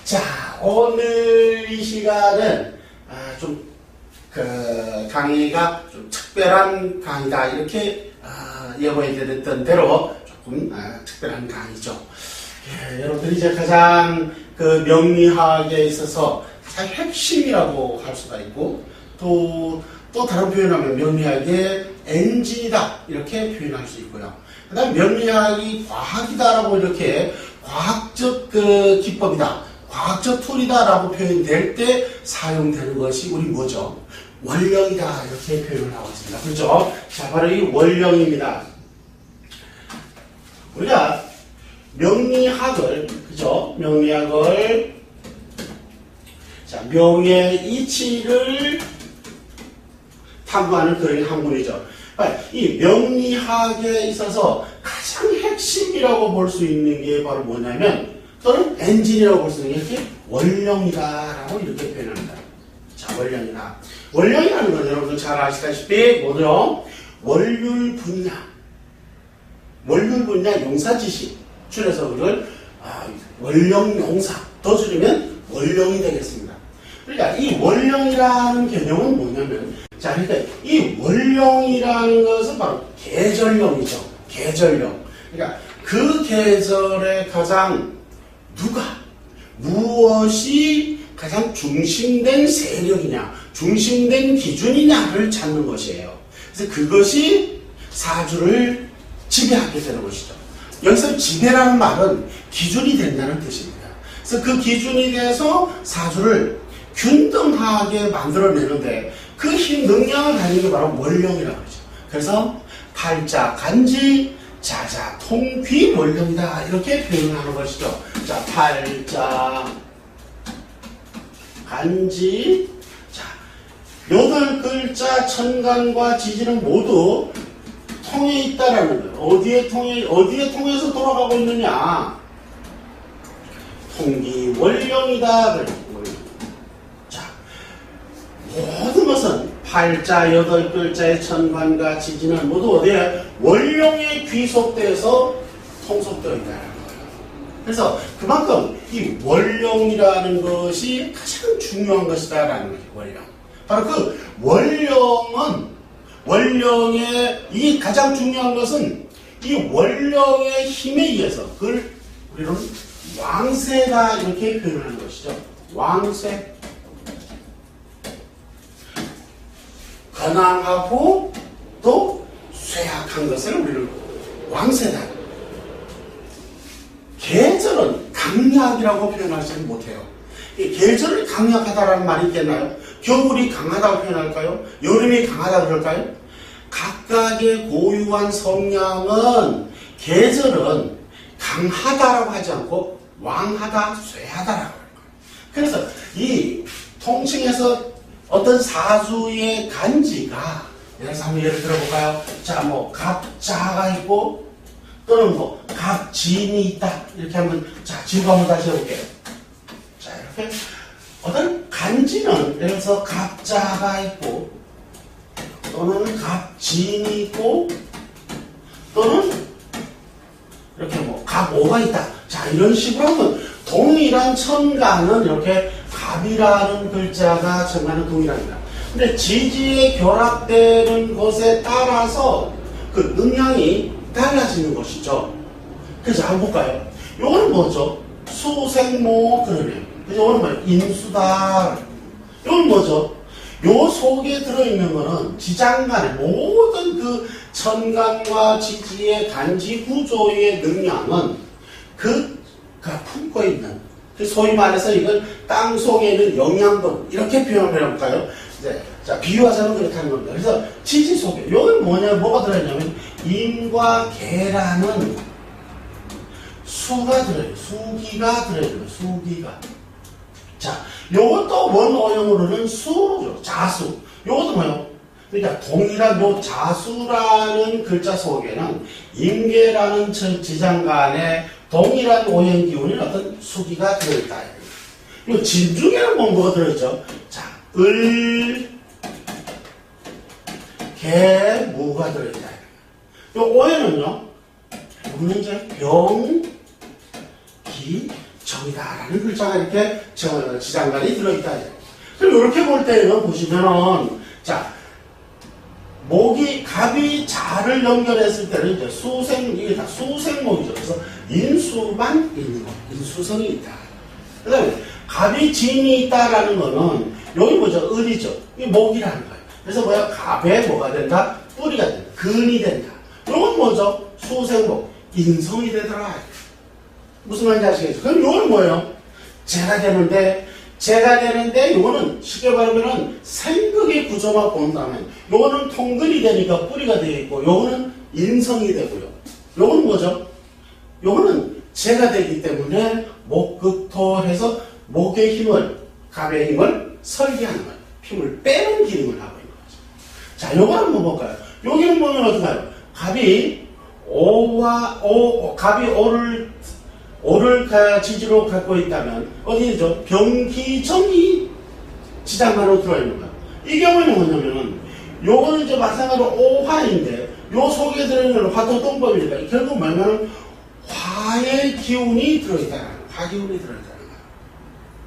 자, 오늘 이 시간은 강의가 좀 특별한 강의다 이렇게 예고해드렸던 대로 조금 특별한 강의죠. 예, 여러분들이 이제 가장 그 명리학에 있어서 가장 핵심이라고 할 수가 있고 또 다른 표현하면 명리학의 엔진이다 이렇게 표현할 수 있고요. 그 다음 명리학이 과학이다라고 이렇게 과학적 그 기법이다, 과학적 툴이다라고 표현될 때 사용되는 것이 우리 뭐죠? 원령이다 이렇게 표현을 하고 있습니다. 그렇죠? 자, 바로 이 원령입니다. 우리가 명리학을, 그죠? 명리학을, 자, 명의 이치를 탐구하는 그런 학문이죠. 이 명리학에 있어서 가장 핵심이라고 볼 수 있는 게 바로 뭐냐면, 또는 엔진이라고 볼 수 있는 게 이렇게 원령이다라고 이렇게 표현합니다. 자, 원령이다. 원령이라는 건 여러분들 잘 아시다시피 뭐죠? 원률 분야, 용사지식, 줄여서 그걸 원령용사, 더 줄이면 원령이 되겠습니다. 그러니까 이 원령이라는 개념은 뭐냐면, 자, 그러니까 이 원령이라는 것은 바로 계절령이죠. 계절령. 그러니까 그 계절에 가장 무엇이 가장 중심된 세력이냐, 중심된 기준이냐를 찾는 것이에요. 그래서 그것이 사주를 지배하게 되는 것이죠. 여기서 지배라는 말은 기준이 된다는 뜻입니다. 그래서 그 기준이 돼서 사주를 균등하게 만들어내는데 그 힘, 능력을 가진 게 바로 원령이라고 하죠. 그래서 팔자, 간지, 자자, 통, 귀, 원령이다 이렇게 표현하는 것이죠. 자, 팔자, 간지, 자, 8글자 천간과 지지는 모두 통해 있다라는 거예요. 어디에 통해서 돌아가고 있느냐? 통기 원령이다. 자, 모든 것은 팔자 8글자의 천간과 지지는 모두 어디에? 원령에 귀속돼서 통속되어 있다는 거예요. 그래서 그만큼 이 원령이라는 것이 가장 중요한 것이다라는 거죠. 원령. 바로 그 원령의 이 가장 중요한 것은 이 원령의 힘에 의해서 그걸 우리는 왕세다 이렇게 표현하는 것이죠. 왕세. 건강하고 또 쇠약한 것을 우리는 왕세다. 계절은 강약이라고 표현하지는 못해요. 계절이 강약하다라는 말이 있겠나요? 겨울이 강하다고 표현할까요? 여름이 강하다고 그럴까요? 각각의 고유한 성향은 계절은 강하다라고 하지 않고 왕하다, 쇠하다라고 할 거예요. 그래서 이 통칭에서 어떤 사주의 간지가, 예를 들어볼까요? 자, 뭐 갑자가 있고 또는 뭐 갑진이 있다 이렇게 하면, 자, 지금 한번 다시 해볼게요. 자, 이렇게 어떤 간지는 예를 들어서 갑자가 있고 또는 갑진이 있고 또는 이렇게 뭐 갑오가 있다. 자, 이런 식으로 하면 동일한 천간은 이렇게 갑이라는 글자가 천간은 동일합니다. 근데 지지에 결합되는 것에 따라서 그 능량이 달라지는 것이죠. 그래서 한번 볼까요? 요거는 뭐죠? 수생모 그러네요. 그래서 요거는 뭐예요? 인수다. 요건 뭐죠? 요 속에 들어있는 거는 지장간의 모든 그 천간과 지지의 간지 구조의 능량은 그가 품고 있는, 소위 말해서 이걸 땅 속에 있는 영양분 이렇게 표현을 해볼까요? 이제 자, 비유하자면 그렇게 하는 겁니다. 그래서 지지 속에 요건 뭐가 들어있냐면 임과 계라는 수가 들어요. 수기가 들어요. 수기가. 자, 요것도 원어용으로는 수죠. 자수. 요것도 뭐예요? 그러니까 동일한 요 자수라는 글자 속에는 임계라는 지장간에 동일한 오행 기운인 어떤 수기가 들어있다. 요 진중에는 뭐가 들어있죠? 자, 개, 무가 들어있다. 요 오해는요, 우리는 이제 병, 기, 정이다라는 글자가 이렇게 지장간이 들어있다. 그럼 이렇게 볼 때는 보시면은, 자, 목이, 갑이 자를 연결했을 때는 이제 이게 다 수생목이죠. 그래서 인수만 있는 거, 인수성이 있다. 그 다음에 갑이 진이 있다라는 거는, 여기 뭐죠? 을이죠. 이게 목이라는 거예요. 그래서 뭐야? 갑에 뭐가 된다? 뿌리가 된다. 근이 된다. 이건 뭐죠? 수생목, 인성이 되더라. 무슨 말인지 아시겠죠? 그럼 이거는 뭐예요? 재가 되는데, 이거는 쉽게 말하면은 생극의 구조만 본다면, 요거는 통근이 되니까 뿌리가 되어 있고, 요거는 인성이 되고요. 요거는 뭐죠? 요거는 재가 되기 때문에 목극토 해서 목의 힘을, 갑의 힘을 설계하는 거예요. 힘을 빼는 기능을 하고 있는 거죠. 자, 요거 한번 볼까요? 여기는 보면 어떨까요? 갑이 오를 지지로 갖고 있다면 어디죠? 병기정이 지장간으로 들어있는 거예요. 이 경우는 뭐냐면은 요거는 이제 마찬가지로 오화인데 요 속에 들어있는 화토동법이니까 결국 뭐냐면 화의 기운이 들어있다는 거예요. 화기운이 들어있다는 거예요.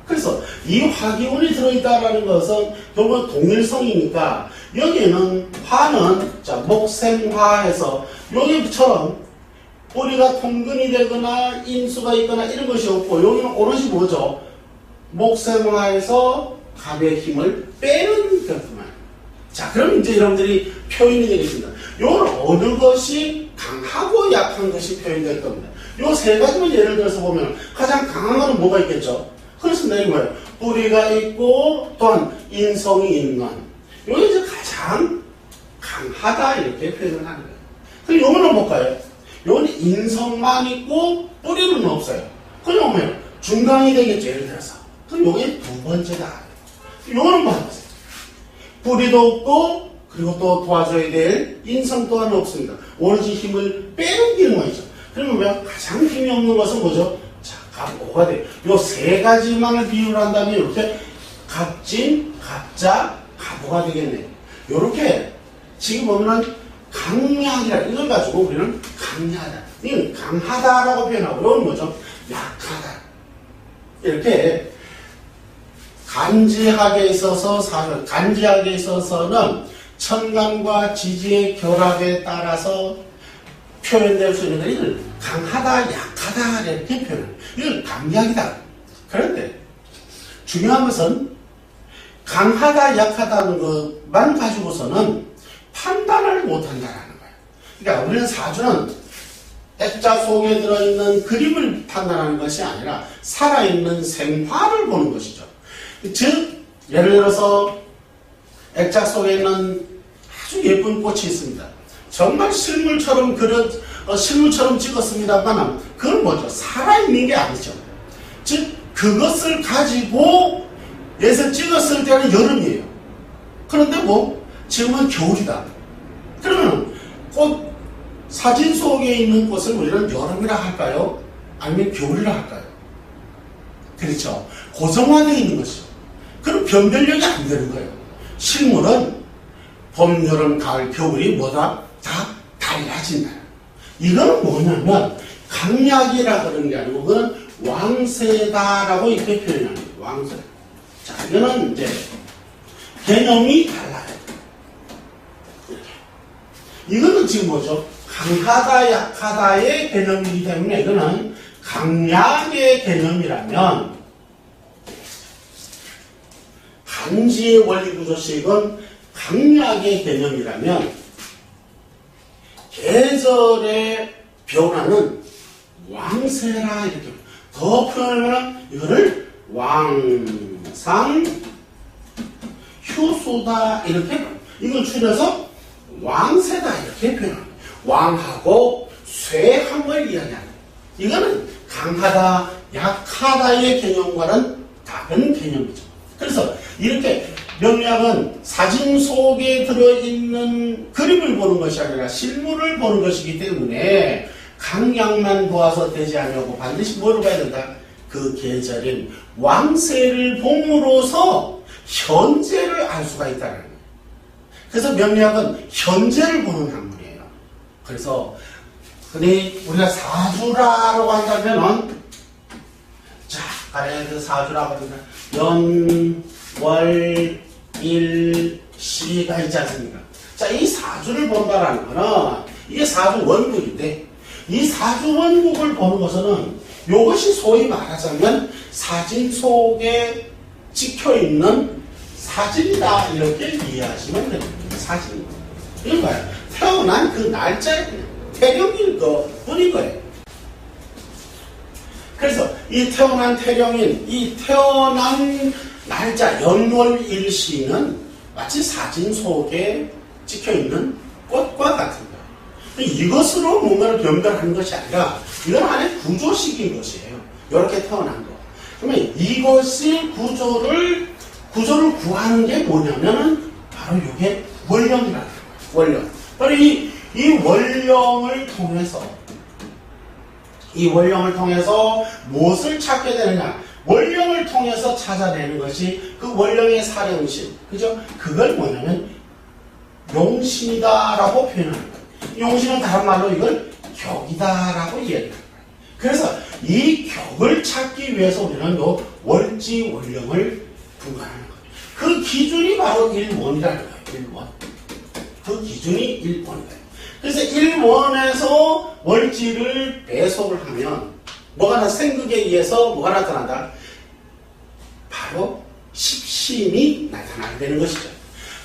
그래서 이 화기운이 들어있다는 것은 결국 동일성이니까 여기는 화는 자 목생화해서 여기처럼 뿌리가 통근이 되거나 인수가 있거나 이런 것이 없고 여기는 오롯이 뭐죠? 목생화에서 갑의 힘을 빼는 것만. 자, 그럼 이제 여러분들이 표현이 되겠습니다. 요건 어느 것이 강하고 약한 것이 표현될 겁니다. 요 세 가지만 예를 들어서 보면 가장 강한 거는 뭐가 있겠죠? 그래서 내린 거예요. 뿌리가 있고 또한 인성이 있는. 요게 이제 가장 강하다 이렇게 표현을 하는 거예요. 그럼 요거는 뭘까요? 요거는 인성만 있고 뿌리는 없어요. 그럼 뭐예요? 중강이 되겠죠. 예를 들어서. 그럼 요게 두 번째다. 요거는 뭐 하겠어요? 뿌리도 없고 그리고 또 도와줘야 될 인성 또한 없습니다. 오로지 힘을 빼는 기능만 있죠. 그러면 뭐야? 가장 힘이 없는 것은 뭐죠? 자, 갑오가 돼요. 요 세 가지만을 비유를 한다면 이렇게 갑진, 갑자, 갑오가 되겠네요. 요렇게 지금 보면은 강약이라 이걸 가지고 우리는 강하다. 이건 강하다라고 표현하고 이건 뭐죠? 약하다. 이렇게 간지하게 있어서는 천간과 지지의 결합에 따라서 표현될 수 있는 이걸 강하다, 약하다 이렇게 표현해요. 이건 강약이다. 그런데 중요한 것은 강하다, 약하다는 것만 가지고서는 판단을 못한다라는 거예요. 그러니까 우리는 사주는 액자 속에 들어있는 그림을 판단하는 것이 아니라 살아있는 생화를 보는 것이죠. 즉 예를 들어서 액자 속에 있는 아주 예쁜 꽃이 있습니다. 정말 실물처럼 찍었습니다만 그건 뭐죠? 살아있는 게 아니죠. 즉 그것을 가지고 예서 찍었을 때는 여름이에요. 그런데 지금은 겨울이다. 그러면 사진 속에 있는 꽃을 우리는 여름이라 할까요? 아니면 겨울이라 할까요? 그렇죠. 고정화되어 있는 것이죠. 그럼 변별력이 안 되는 거예요. 식물은 봄, 여름, 가을, 겨울이 다 달라진다. 이건 뭐냐면 강약이라 그러는 게 아니고 그건 왕세다라고 이렇게 표현하는 거예요. 왕세. 자, 이거는 이제 개념이 달라요. 이거는 지금 뭐죠? 강하다, 약하다의 개념이기 때문에 이거는 강약의 개념이라면 간지의 원리구조식은 강약의 개념이라면 계절의 변화는 왕세라 이렇게 더 표현하면 이거를 왕상 효수다 이렇게 이걸 줄여서 왕세다 이렇게 표현합니다. 왕하고 쇠함을 이야기하는 이거는 강하다 약하다의 개념과는 다른 개념이죠. 그래서 이렇게 명리학은 사진 속에 들어있는 그림을 보는 것이 아니라 실물을 보는 것이기 때문에 강약만 보아서 되지 않냐고 반드시 뭐를 봐야 된다? 그 계절인 왕세를 봄으로써 현재를 알 수가 있다는 거예요. 그래서 명리학은 현재를 보는 학문이에요. 그래서 흔히 우리가 사주라고 한다면은 자 가령 그 사주라고 합니다. 연, 월, 일, 시가 있지 않습니까? 자, 이 사주를 본다라는 거는 이게 사주 원국인데 이 사주 원국을 보는 것은 이것이 소위 말하자면 사진 속에 찍혀있는 사진이다 이렇게 이해하시면 됩니다. 사진. 이건 뭐예요? 태어난 그 날짜에 태령일 것뿐인 거예요. 그래서 이 태어난 태령인 이 태어난 날짜 연월일시는 마치 사진 속에 찍혀있는 꽃과 같은 거예요. 이것으로 뭔가를 변별하는 것이 아니라 이건 하나의 구조식인 것이에요. 이렇게 태어난 거. 그러면 이것이 구조를 구하는 게 뭐냐면은 바로 이게 원령이라는 거예요. 원령. 바로 이 원령을 통해서 무엇을 찾게 되느냐? 원령을 통해서 찾아내는 것이 그 원령의 사령신. 그죠? 그걸 뭐냐면 용신이다라고 표현하는 거예요. 용신은 다른 말로 이걸 격이다라고 이야기합니다. 그래서 이 격을 찾기 위해서 우리는 요 월지 원령을 분간하는 거예요. 그 기준이 바로 일원이라는 거예요. 일원. 그 기준이 1원이에요. 그래서 1원에서 월지를 배속을 하면 뭐가 생극에 의해서 뭐가 나타난다? 바로 십신이 나타나게 되는 것이죠.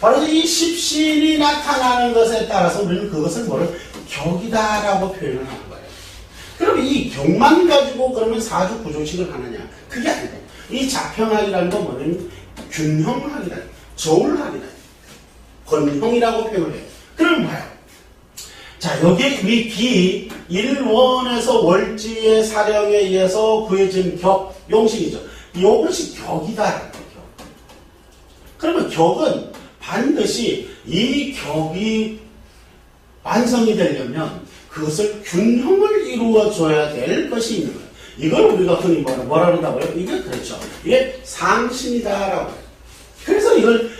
바로 이 십신이 나타나는 것에 따라서 우리는 그것을 뭐를 격이다라고 표현을 하는 거예요. 그럼 이 격만 가지고 그러면 사주 구조식을 하느냐? 그게 아니고 이 자평학이라는 건 뭐냐면 균형학이다, 저울학이다, 건형이라고 표현을 해요. 그럼 뭐예요? 자, 여기 우리 기 1원에서 월지의 사령에 의해서 구해진 격, 용식이죠. 이것이 격이다라는 거예요. 그러면 격은 반드시 이 격이 완성이 되려면 그것을 균형을 이루어줘야 될 것이 있는 거예요. 이걸 우리가 흔히 뭐라 그런다고요? 이게 그렇죠. 이게 상신이다라고 해요. 그래서 이걸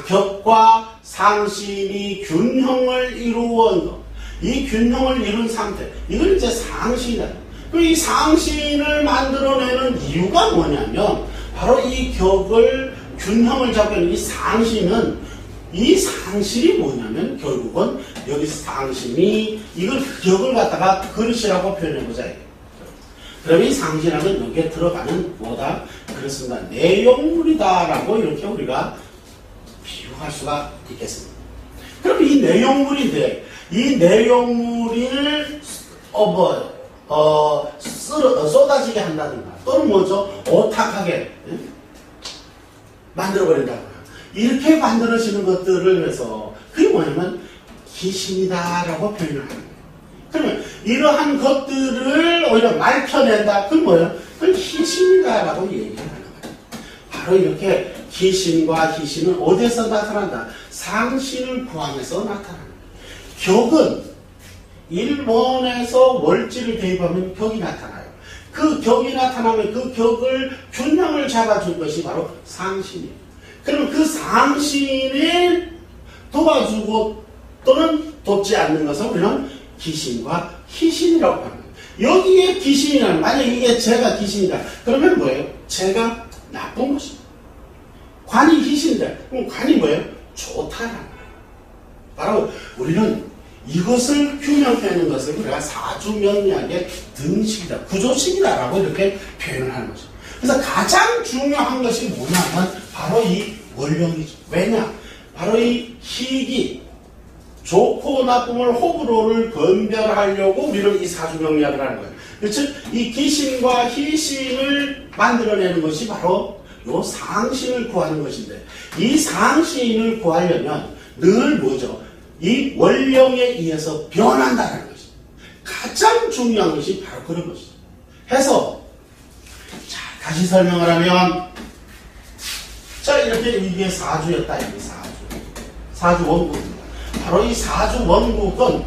격과 상신이 균형을 이루어온 것. 이 균형을 이룬 상태. 이걸 이제 상신이다. 이 상신을 만들어내는 이유가 뭐냐면 바로 이 격을 균형을 잡고 있는 이 상신이 뭐냐면 결국은 여기서 상신이 이걸 격을 갖다가 그릇이라고 표현해보자. 그러면 이 상신하면 여기에 들어가는 뭐다? 그렇습니다. 내용물이다라고 이렇게 우리가 비유할 수가 있겠습니다. 그럼 이 내용물인데 이 내용물을 쏟아지게 한다든가 또는 뭐죠? 오탁하게 만들어버린다든가 이렇게 만들어지는 것들을 해서 그게 뭐냐면 기신이다라고 표현을 하는 거예요. 그러면 이러한 것들을 오히려 말켜낸다. 그건 뭐예요? 그건 희신이다라고 얘기를 하는 거예요. 바로 이렇게 기신과 희신은 어디에서 나타난다? 상신을 구하면서 나타나는 거예요. 격은 1원에서 월지를 대입하면 격이 나타나요. 그 격이 나타나면 그 격을 균형을 잡아줄 것이 바로 상신이에요. 그럼 그 상신을 도와주고 또는 돕지 않는 것을 우리는 기신과 희신이라고 합니다. 여기에 기신이라는, 만약 이게 제가 기신이다. 그러면 뭐예요? 제가 나쁜 것입니다. 관이 희신이다. 그럼 관이 뭐예요? 좋다라는 거예요. 바로 우리는 이것을 균형하는 것을 우리가 사주명리학의 등식이다, 구조식이다라고 이렇게 표현을 하는 거죠. 그래서 가장 중요한 것이 뭐냐면 바로 이 원령이죠. 왜냐? 바로 이 희기, 좋고 나쁨을 호불호를 분별하려고 우리는 이 사주명리학을 하는 거예요. 즉, 이 기신과 희신을 만들어내는 것이 바로 요 상신을 구하는 것인데, 이 상신을 구하려면 늘 뭐죠? 이 원령에 의해서 변한다는 것이 가장 중요한 것이 바로 그런 것이죠. 해서 자, 다시 설명을 하면 자, 이렇게 이게 사주였다. 이게 사주 원국입니다. 바로 이 사주 원국은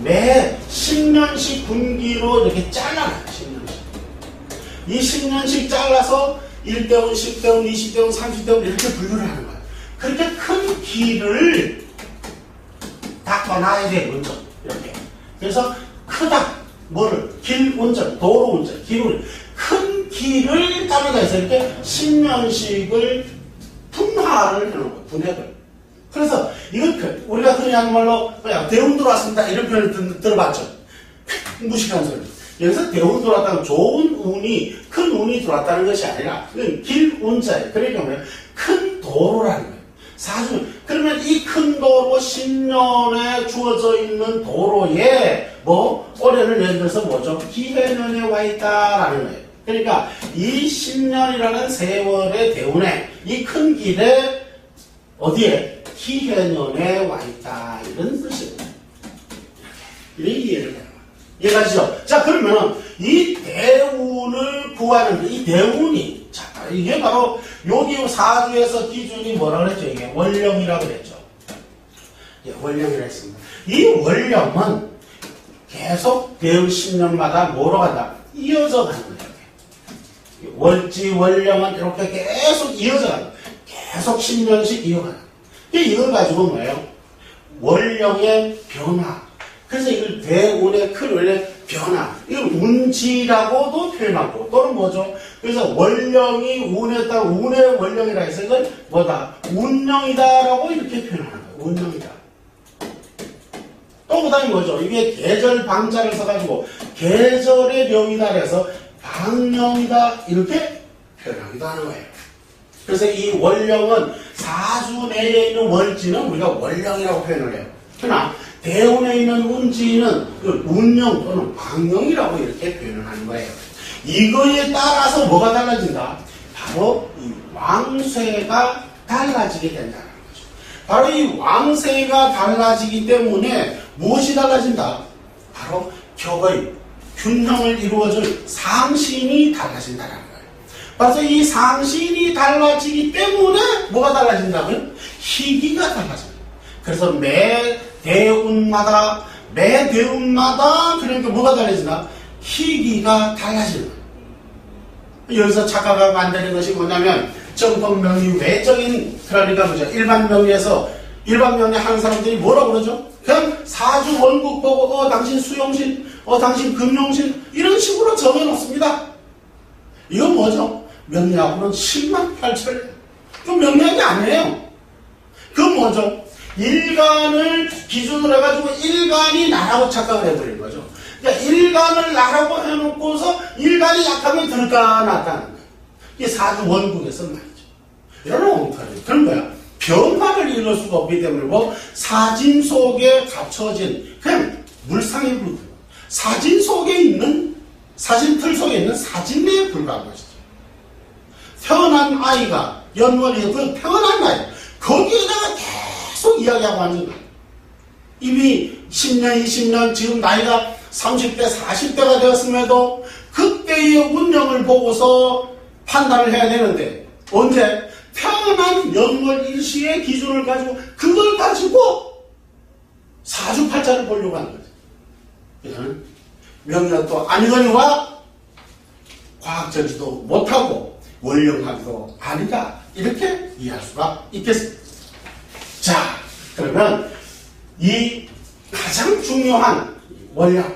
매 10년씩 분기로 이렇게 잘라놔요. 10년씩. 이 10년씩 잘라서 1대운, 10대운, 20대운, 30대운 이렇게 분류를 하는 거예요. 그렇게 큰 길을 닦아놔야 돼, 먼저. 이렇게. 그래서 크다. 뭐를? 길 운전, 도로 운전, 길 운전. 큰 기를 따라가서 이렇게 신년식을 분화를 해놓은 거예요. 분해를. 그래서 이건 우리가 흔히 하는 말로 대운 들어왔습니다. 이런 표현을 들어봤죠. 무식한 소리. 여기서 대운 들어왔다는 좋은 운이, 큰 운이 들어왔다는 것이 아니라 이건 길운자예요. 그러니까 뭐예요? 큰 도로라는 거예요. 사주. 그러면 이 큰 도로, 신년에 주어져 있는 도로에 올해는 예를 들어서 뭐죠? 기해년에 와 있다라는 거예요. 그러니까 이 신년이라는 세월의 대운에 이 큰 길에 어디에? 기해년에 와 있다. 이런 뜻입니다. 이렇게 이해를 해요. 이해가시죠? 자, 그러면 이 대운을 구하는 이 대운이, 자, 이게 바로 여기 사주에서 기준이 뭐라 그랬죠? 이게 월령이라고 그랬죠. 예, 월령이라 했습니다. 이 월령은 계속 대운 10년마다 뭐로 간다? 이어져 가는 거예요. 월지, 월령은 이렇게 계속 이어져 가는 거예요. 계속 10년씩 이어가는 거예요. 이걸 가지고 뭐예요? 월령의 변화. 그래서 이걸 대운의 큰 원래 변화. 이걸 운지라고도 표현하고, 또는 뭐죠? 그래서 월령이 운에 따라 운의 월령이라 해서 이걸 뭐다? 운령이다라고 이렇게 표현하는 거예요. 운령이다. 또 그 다음에 뭐죠? 이게 계절 방자를 써가지고 계절의 령이다 그래서 방령이다 이렇게 표현하기도 하는 거예요. 그래서 이 월령은 사주 내에 있는 월지는 우리가 월령이라고 표현을 해요. 그러나 대운에 있는 운지는 운령 또는 방령이라고 이렇게 표현을 하는 거예요. 이거에 따라서 뭐가 달라진다? 바로 이 왕쇠가 달라지게 된다는 거죠. 바로 이 왕쇠가 달라지기 때문에 무엇이 달라진다? 바로 격의 균형을 이루어줄 상신이 달라진다는 거예요. 그래서 이 상신이 달라지기 때문에 뭐가 달라진다고요? 희기가 달라집니다. 그래서 매 대운마다 그러니까 뭐가 달라진다? 희기가 달라진다. 여기서 작가가 만드는 것이 뭐냐면 정법명리 외적인 그러니까 뭐죠? 일반 명리 하는 사람들이 뭐라고 그러죠? 그냥 사주 원국 보고 당신 수용신, 당신 금용신 이런 식으로 정해놓습니다. 이건 뭐죠? 명리학으로는 10만 8천. 그건 명리학이 아니에요. 그건 뭐죠? 일간을 기준으로 해가지고 일간이 나라고 착각을 해버린 거죠. 그러니까 일간을 나라고 해놓고서 일간이 약하면 들까 낫다는 거예요. 이게 사주 원국에서 말이죠. 이런 엉터리. 그런 거야. 변화를 이룰 수가 없기 때문에 사진 속에 갇혀진 그냥 물상의 불교. 사진 속에 있는 사진틀 속에 있는 사진에 불과한 것이죠. 태어난 아이가 연월이 그 태어난 아이 거기에다가 계속 이야기하고 하는 거예요. 이미 10년, 20년 지금 나이가 30대, 40대가 되었음에도 그때의 운명을 보고서 판단을 해야 되는데 언제? 태어난 연월 일시의 기준을 가지고 그걸 가지고 사주팔자를 보려고 하는 거죠. 이거는 명리학도 아니거니와 과학적이지도 못하고 원령하기도 아니다. 이렇게 이해할 수가 있겠습니다. 자, 그러면 이 가장 중요한 원령,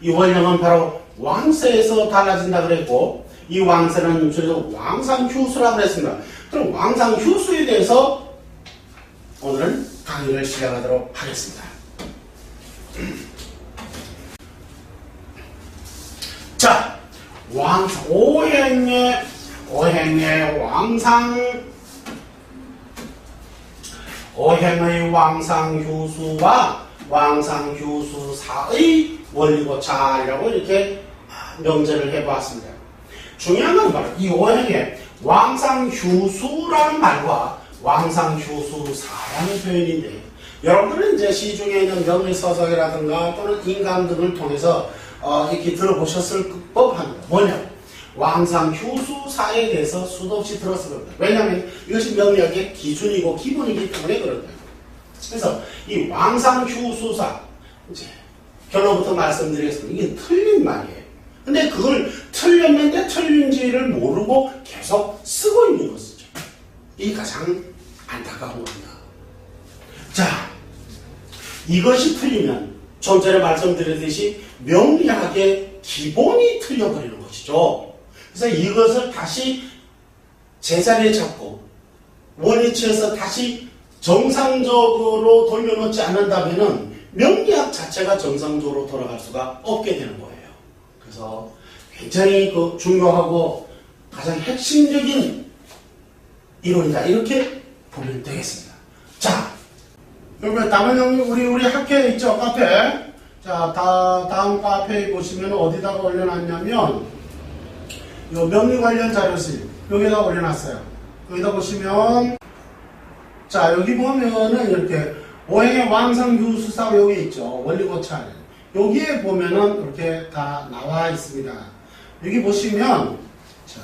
이 원령은 바로 왕세에서 달라진다 그랬고 이 왕세는 저희도 왕상휴수라고 했습니다. 그럼 왕상휴수에 대해서 오늘은 강의를 시작하도록 하겠습니다. 자, 오행의 왕상휴수와 왕상휴수사의 원리고찰이라고 이렇게 명제를 해보았습니다. 중요한 건 바로 이 오행의 왕상휴수라는 말과 왕상휴수사라는 표현인데 여러분들은 이제 시중에 있는 명리서적이라든가 또는 인강 등을 통해서 이렇게 들어보셨을 법합니다. 뭐냐? 왕상휴수사에 대해서 수도 없이 들었을 겁니다. 왜냐하면 이것이 명리학의 기준이고 기본이기 때문에 그런 거예요. 그래서 이 왕상휴수사 이제 결론부터 말씀드리겠습니다. 이게 틀린 말이에요. 근데 그걸 틀렸는데 틀린지를 모르고 계속 쓰고 있는 것이죠. 이게 가장 안타까운 겁니다. 자, 이것이 틀리면 좀 전에 말씀드렸듯이 명리학의 기본이 틀려버리는 것이죠. 그래서 이것을 다시 제자리에 잡고 원위치에서 다시 정상적으로 돌려놓지 않는다면은 명리학 자체가 정상적으로 돌아갈 수가 없게 되는 거예요. 그래서 굉장히 중요하고 가장 핵심적인 이론이다. 이렇게 보면 되겠습니다. 자, 그러면 다른 형님 우리 학회에 있죠, 카페. 자, 다음 카페에 보시면 어디다가 올려놨냐면 요 명리 관련 자료실 여기다 올려놨어요. 여기다 보시면 자, 여기 보면은 이렇게 오행의 왕상규수사 여기 있죠. 원리고찰. 여기에 보면은 이렇게 다 나와 있습니다. 여기 보시면 자,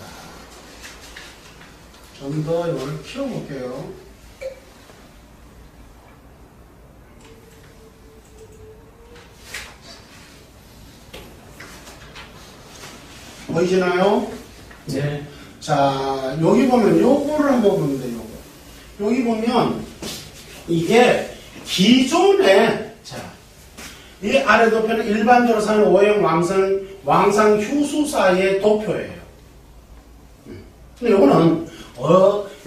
좀 더 이걸 키워볼게요. 보이시나요? 네. 자, 여기 보면 요거를 한번 보면 돼요. 여기 보면 이게 기존에 자, 이 아래 도표는 일반적으로 사는 오행 왕상 휴수사의 도표예요. 근데 요거는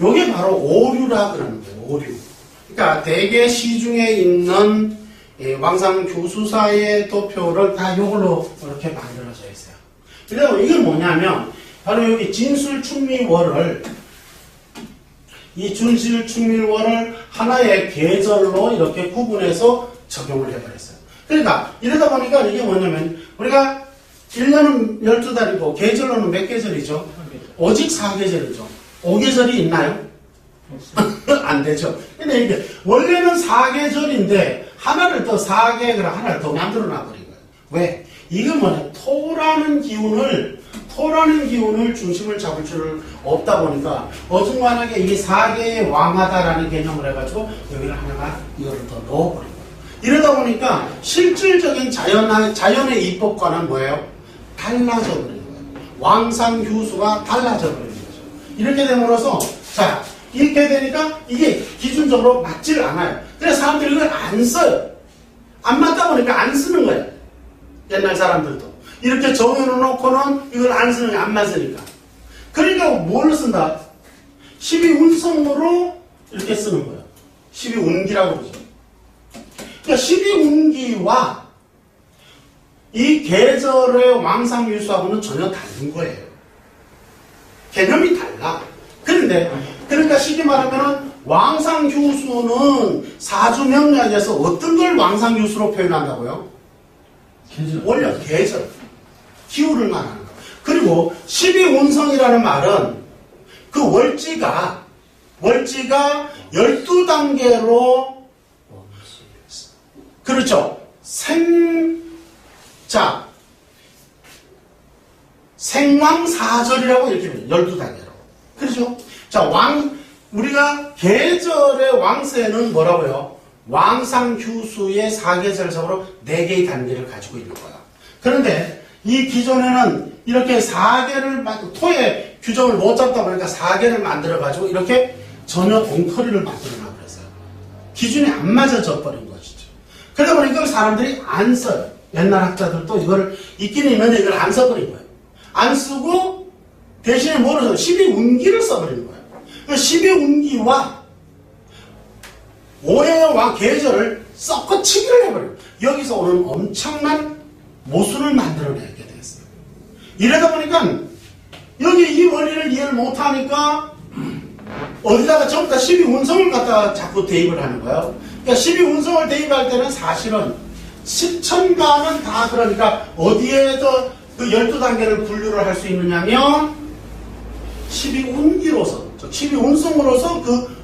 요게 바로 오류라 그러는 거예요. 오류. 그러니까 대개 시중에 있는 왕상 휴수사의 도표를 다 요걸로 이렇게 만들어져 있어요. 그래서 이게 뭐냐면 바로 여기 진술충미월을 이 진술충미월을 하나의 계절로 이렇게 구분해서 적용을 해버렸어요. 그러니까 이러다 보니까 이게 뭐냐면 우리가 1년은 12달이고 계절로는 몇 계절이죠? 오직 4계절이죠. 5계절이 있나요? 안 되죠. 근데 이게 원래는 4계절인데 하나를 더 4계절 하나를 더 만들어 놔버린 거예요. 왜? 이건 뭐냐? 토라는 기운을 중심을 잡을 줄 없다 보니까 어중간하게 이 4계의 왕하다라는 개념을 해가지고 여기를 하나가 이거를 더 넣어버린 거예요. 이러다 보니까 실질적인 자연의 입법과는 뭐예요? 달라져 버린 거예요. 왕상휴수가 달라져 버린 거죠. 이렇게 됨으로써 자, 이렇게 되니까 이게 기준적으로 맞질 않아요. 그래서 사람들이 이걸 안 써요. 안 맞다 보니까 안 쓰는 거예요. 옛날 사람들도. 이렇게 정해놓고는 이걸 안 쓰는 게 안 맞으니까. 그러니까 뭘 쓴다? 12운성으로 이렇게 쓰는 거예요. 12운기라고 그러죠. 그러니까 12운기와 이 계절의 왕상휴수하고는 전혀 다른 거예요. 개념이 달라. 그러니까 쉽게 말하면은 왕상휴수는 사주명리학에서 어떤 걸 왕상휴수로 표현한다고요? 계절. 원래 계절. 기후를 말하는 거. 그리고 12운성이라는 말은 그 월지가 12단계로 그렇죠. 생왕사절이라고 이렇게 해요. 12단계로. 그렇죠? 자, 우리가 계절의 왕세는 뭐라고요? 왕상휴수의 4계절적으로 4개의 단계를 가지고 있는 거야. 그런데 이 기존에는 이렇게 4개를 토의 규정을 못 잡다 보니까 4개를 만들어가지고 이렇게 전혀 엉터리를 만들어놔 버렸어요. 기준이 안 맞아져 버린 것이죠. 그러다 보니까 사람들이 안 써요. 옛날 학자들도 이걸 있기는 있는데 이걸 안 써버린 거예요. 안 쓰고 대신에 뭐를 써? 12운기를 써버린 거예요. 12운기와 오해의 왕 계절을 섞어치기를 해버려요. 여기서 오는 엄청난 모순을 만들어내게 되었어요. 이러다 보니까 여기 이 원리를 이해를 못하니까 어디다가 전부 다 12운성을 갖다가 자꾸 대입을 하는 거예요. 그러니까 12운성을 대입할 때는 사실은 10천간은 다 그러니까 어디에서 그 12단계를 분류를 할 수 있느냐면 12운기로서 12운성으로서 그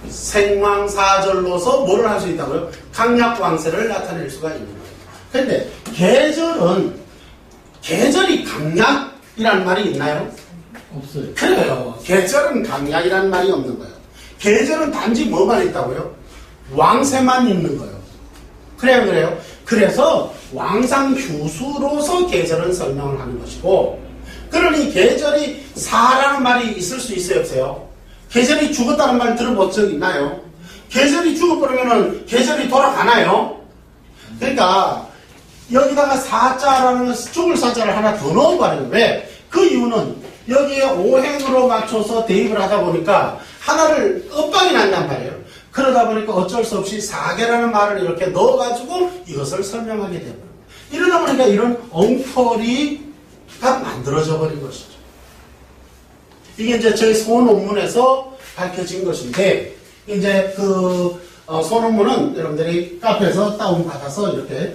생왕사절로서 뭐를 할 수 있다고요? 강약왕세를 나타낼 수가 있는 거예요. 그런데 계절이 강약이라는 말이 있나요? 없어요. 그래요. 계절은 강약이라는 말이 없는 거예요. 계절은 단지 뭐만 있다고요? 왕세만 있는 거예요. 그래요. 그래서 왕상휴수로서 계절은 설명을 하는 것이고, 그러니 계절이 사라는 말이 있을 수 있어요, 없어요? 계절이 죽었다는 말 들어본 적 있나요? 계절이 죽어버리면 계절이 돌아가나요? 그러니까 여기다가 사자라는 죽을 사자를 하나 더 넣어버려요. 왜? 그 이유는 여기에 오행으로 맞춰서 대입을 하다 보니까 하나를 엇박이 난단 말이에요. 그러다 보니까 어쩔 수 없이 사계라는 말을 이렇게 넣어가지고 이것을 설명하게 되고 이러다 보니까 이런 엉터리가 만들어져 버린 것이죠. 이게 이제 저희 소논문에서 밝혀진 것인데 이제 그 소논문은 여러분들이 카페에서 다운받아서 이렇게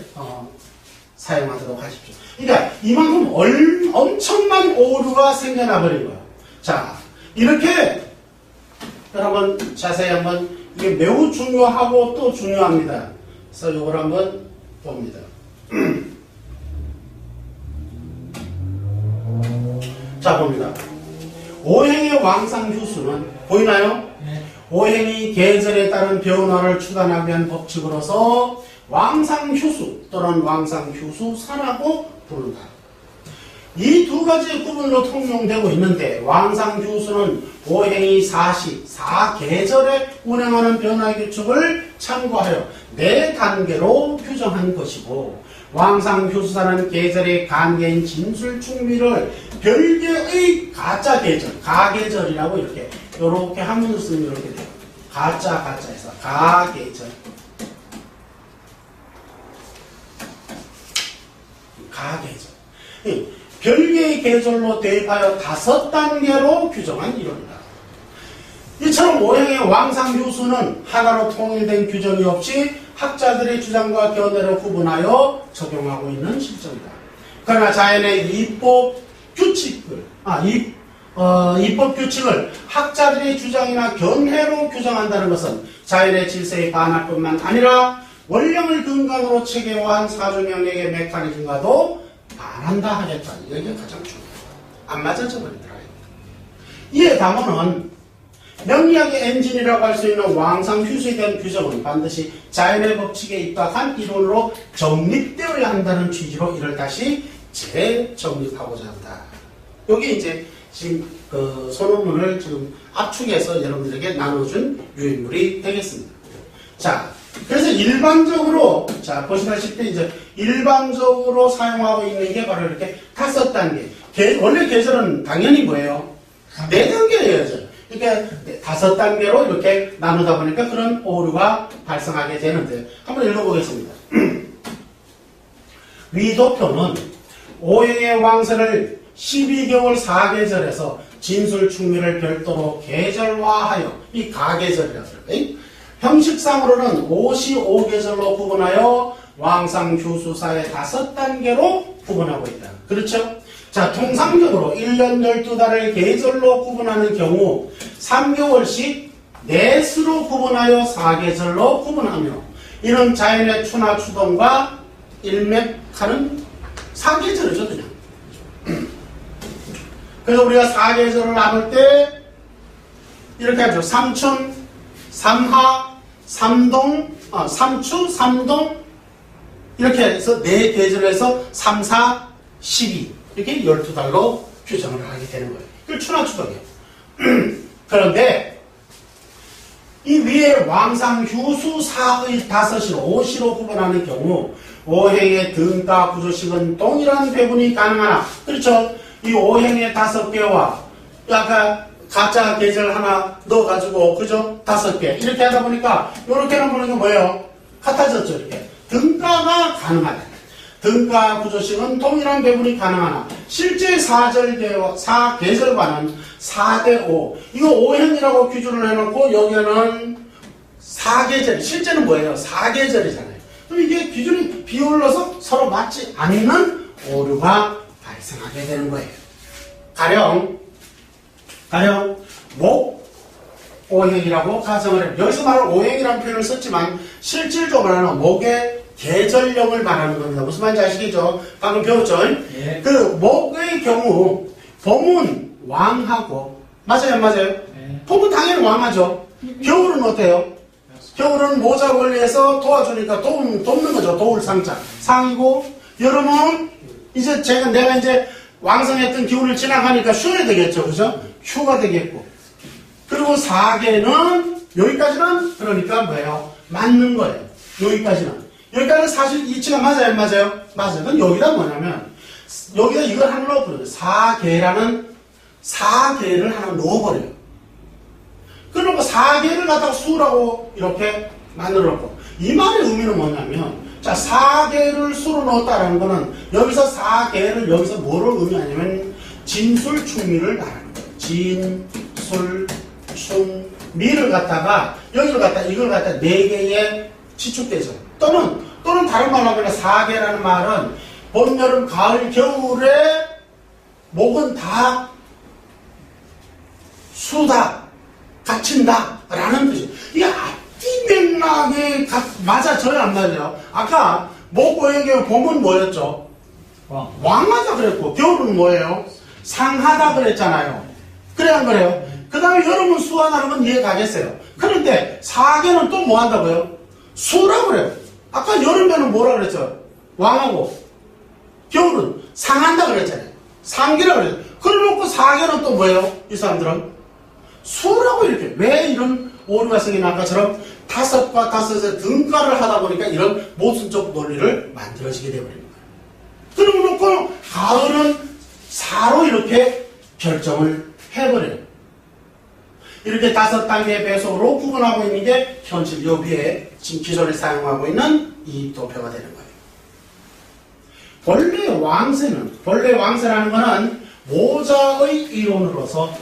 사용하도록 하십시오. 그러니까 이만큼 엄청난 오류가 생겨나 버린 거예요. 자, 이렇게 한번 자세히 한번 이게 매우 중요하고 또 중요합니다. 그래서 이걸 한번 봅니다. 자, 봅니다. 오행의 왕상휴수는 보이나요? 네. 오행이 계절에 따른 변화를 추단하기 위한 법칙으로서 왕상휴수 또는 왕상휴수사라고 부른다. 이 두 가지 구분으로 통용되고 있는데 왕상휴수는 오행이 사계절에 운행하는 변화 규칙을 참고하여 4단계로 규정한 것이고 왕상휴수사는 계절의 간계인 진술충미를 별개의 가짜 계절, 가계절이라고 이렇게 한문을 쓰면 이렇게 돼요. 가짜에서 가계절. 가계절. 별개의 계절로 대입하여 5단계로 규정한 이론이다. 이처럼 오행의 왕상휴수는 하나로 통일된 규정이 없이 학자들의 주장과 견해를 구분하여 적용하고 있는 실정이다. 그러나 자연의 이법 규칙을 학자들의 주장이나 견해로 규정한다는 것은 자연의 질서에 반할 뿐만 아니라 원령을 근간으로 체계화한 사주명령의 메커니즘과도 반한다 하겠다. 이게 가장 중요해요. 안 맞아져 버리더라. 이에 담원은 명리학의 엔진이라고 할 수 있는 왕상휴수에 대한 규정은 반드시 자연의 법칙에 입각한 이론으로 정립되어야 한다는 취지로 이를 다시 재정립하고자 한다. 여기 이제 지금 그 소논문을 지금 압축해서 여러분들에게 나눠준 유인물이 되겠습니다. 자, 그래서 일반적으로 자 보시다시피 이제 일반적으로 사용하고 있는 게 바로 이렇게 5단계. 원래 계절은 당연히 뭐예요? 4단계예요. 그러니까 5단계로 이렇게 나누다 보니까 그런 오류가 발생하게 되는데 한번 읽어보겠습니다. 위도표는 오행의 왕세를 12개월 4계절에서 진술충미를 별도로 계절화하여 이 가계절이라고 해요. 형식상으로는 55계절로 구분하여 왕상휴수사의 5단계로 구분하고 있다. 그렇죠? 자, 통상적으로 1년 12달을 계절로 구분하는 경우 3개월씩 넷으로 구분하여 4계절로 구분하며 이런 자연의 추나 추동과 일맥하는 4계절이죠, 그냥. 그래서 우리가 4계절을 나눌 때 이렇게 하죠. 삼춘, 삼하, 삼동, 삼추, 삼동 이렇게 해서 4계절에서 3, 4, 12 이렇게 12달로 규정을 하게 되는 거예요. 그게 추나 추동이에요. 그런데 이 위에 왕상휴수사의 5시, 5시로 구분하는 경우 오행의 등가 구조식은 동일한 배분이 가능하나 그렇죠? 이 오행의 5개와 아까 가짜 계절 하나 넣어가지고 그죠? 5개 이렇게 하다 보니까 이렇게는 보는 게 뭐예요? 같아졌죠 이렇게 등가가 가능하다. 등가 구조식은 동일한 배분이 가능하나 실제 사계절과는 4대5 이거 오행이라고 기준을 해놓고 여기는 4계절 실제는 뭐예요? 4계절이잖아요. 그럼 이게 기준이 비올라서 서로 맞지 않는 오류가 발생하게 되는 거예요. 가령 목오행이라고 가정을 해요. 여기서 말하는 오행이라는 표현을 썼지만 실질적으로는 목의 계절령을 말하는 겁니다. 무슨 말인지 아시겠죠? 방금 배웠죠? 예. 그 목의 경우 봄은 왕하고 맞아요 안 맞아요? 예. 봄은 당연히 왕하죠. 겨울은 어때요? 겨울은 모자 권리에서 도와주니까 돕는 거죠. 도울 상자 상이고 여름은 이제 내가 이제 왕성했던 기운을 지나가니까 쉬어야 되겠죠. 그죠? 휴가 되겠고 그리고 4계는 여기까지는 그러니까 뭐예요? 맞는 거예요. 여기까지는 사실 이치가 맞아요 안 맞아요? 맞아요. 그럼 여기다 뭐냐면 여기다 이걸 하나 넣어버려요. 사계를 하나 넣어버려요. 그리고 사계를 갖다가 수라고 이렇게 만들어놓고, 이 말의 의미는 뭐냐면, 자, 사계를 수로 넣었다라는 거는 여기서 사계를 여기서 뭐를 의미하냐면 진술충미를 말하는 거예요. 진술충미를 갖다가 여기를 갖다 이걸 갖다 네 개의 지축대죠. 또는 다른 말로 하면 사계라는 말은 봄, 여름, 가을, 겨울에 목은 다 수다, 갇힌다 라는 뜻이에요. 이게 앞뒤 맥락에 맞아져야 안 맞아요. 아까 목고에게 봄은 뭐였죠? 왕하다 그랬고, 겨울은 뭐예요? 상하다 그랬잖아요. 그래 안 그래요? 그 다음에 여름은 수하다는 건 이해 가겠어요. 그런데 사계는 또 뭐 한다고요? 수라고 그래요. 아까 여름에는 뭐라 그랬죠? 왕하고, 겨울은 상한다 그랬잖아요. 상계라고 그랬죠. 그래놓고 사계는 또 뭐예요? 이 사람들은 수라고 이렇게. 왜 이런 오류가 생기나? 아까처럼 다섯과 다섯의 등가를 하다 보니까 이런 모순적 논리를 만들어지게 되어버립니다. 그러고 놓고 가을은 사로 이렇게 결정을 해버려요. 이렇게 5단계의 배속으로 구분하고 있는 게 현실 여기에 지금 기존에 사용하고 있는 이 도표가 되는 거예요. 본래 왕세라는 거는 모자의 이론으로서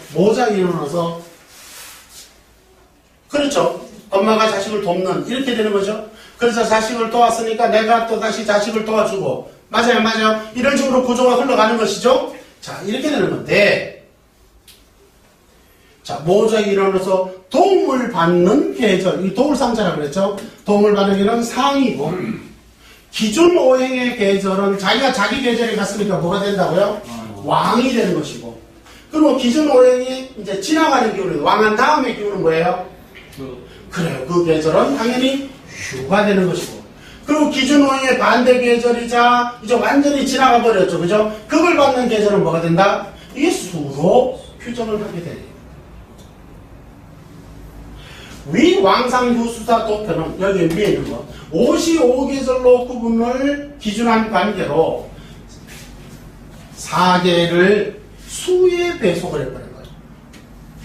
그렇죠. 엄마가 자식을 돕는 이렇게 되는 거죠. 그래서 자식을 도왔으니까 내가 또 다시 자식을 도와주고, 맞아요. 이런 식으로 구조가 흘러가는 것이죠. 자, 이렇게 되는 건데, 자, 모자의 이론으로서 도움을 받는 계절, 이 도울상자라고 그랬죠. 도움을 받는 계절은 상이고, 기준 오행의 계절은 자기가 자기 계절에 갔으니까 뭐가 된다고요? 왕이 되는 것이고, 그리고 기준 오행이 이제 지나가는 기운은 왕한 다음의 기운은 뭐예요? 그래요. 그 계절은 당연히 휴가 되는 것이고, 그리고 기준 오행의 반대 계절이자 이제 완전히 지나가 버렸죠. 그죠? 그걸 받는 계절은 뭐가 된다? 이게 수로 규정을 하게 돼요. 위 왕상휴수사 도표는 여기 위에 있는 거 55계절로 구분을 기준한 관계로 사계를 수에 배속을 해버린 거예요.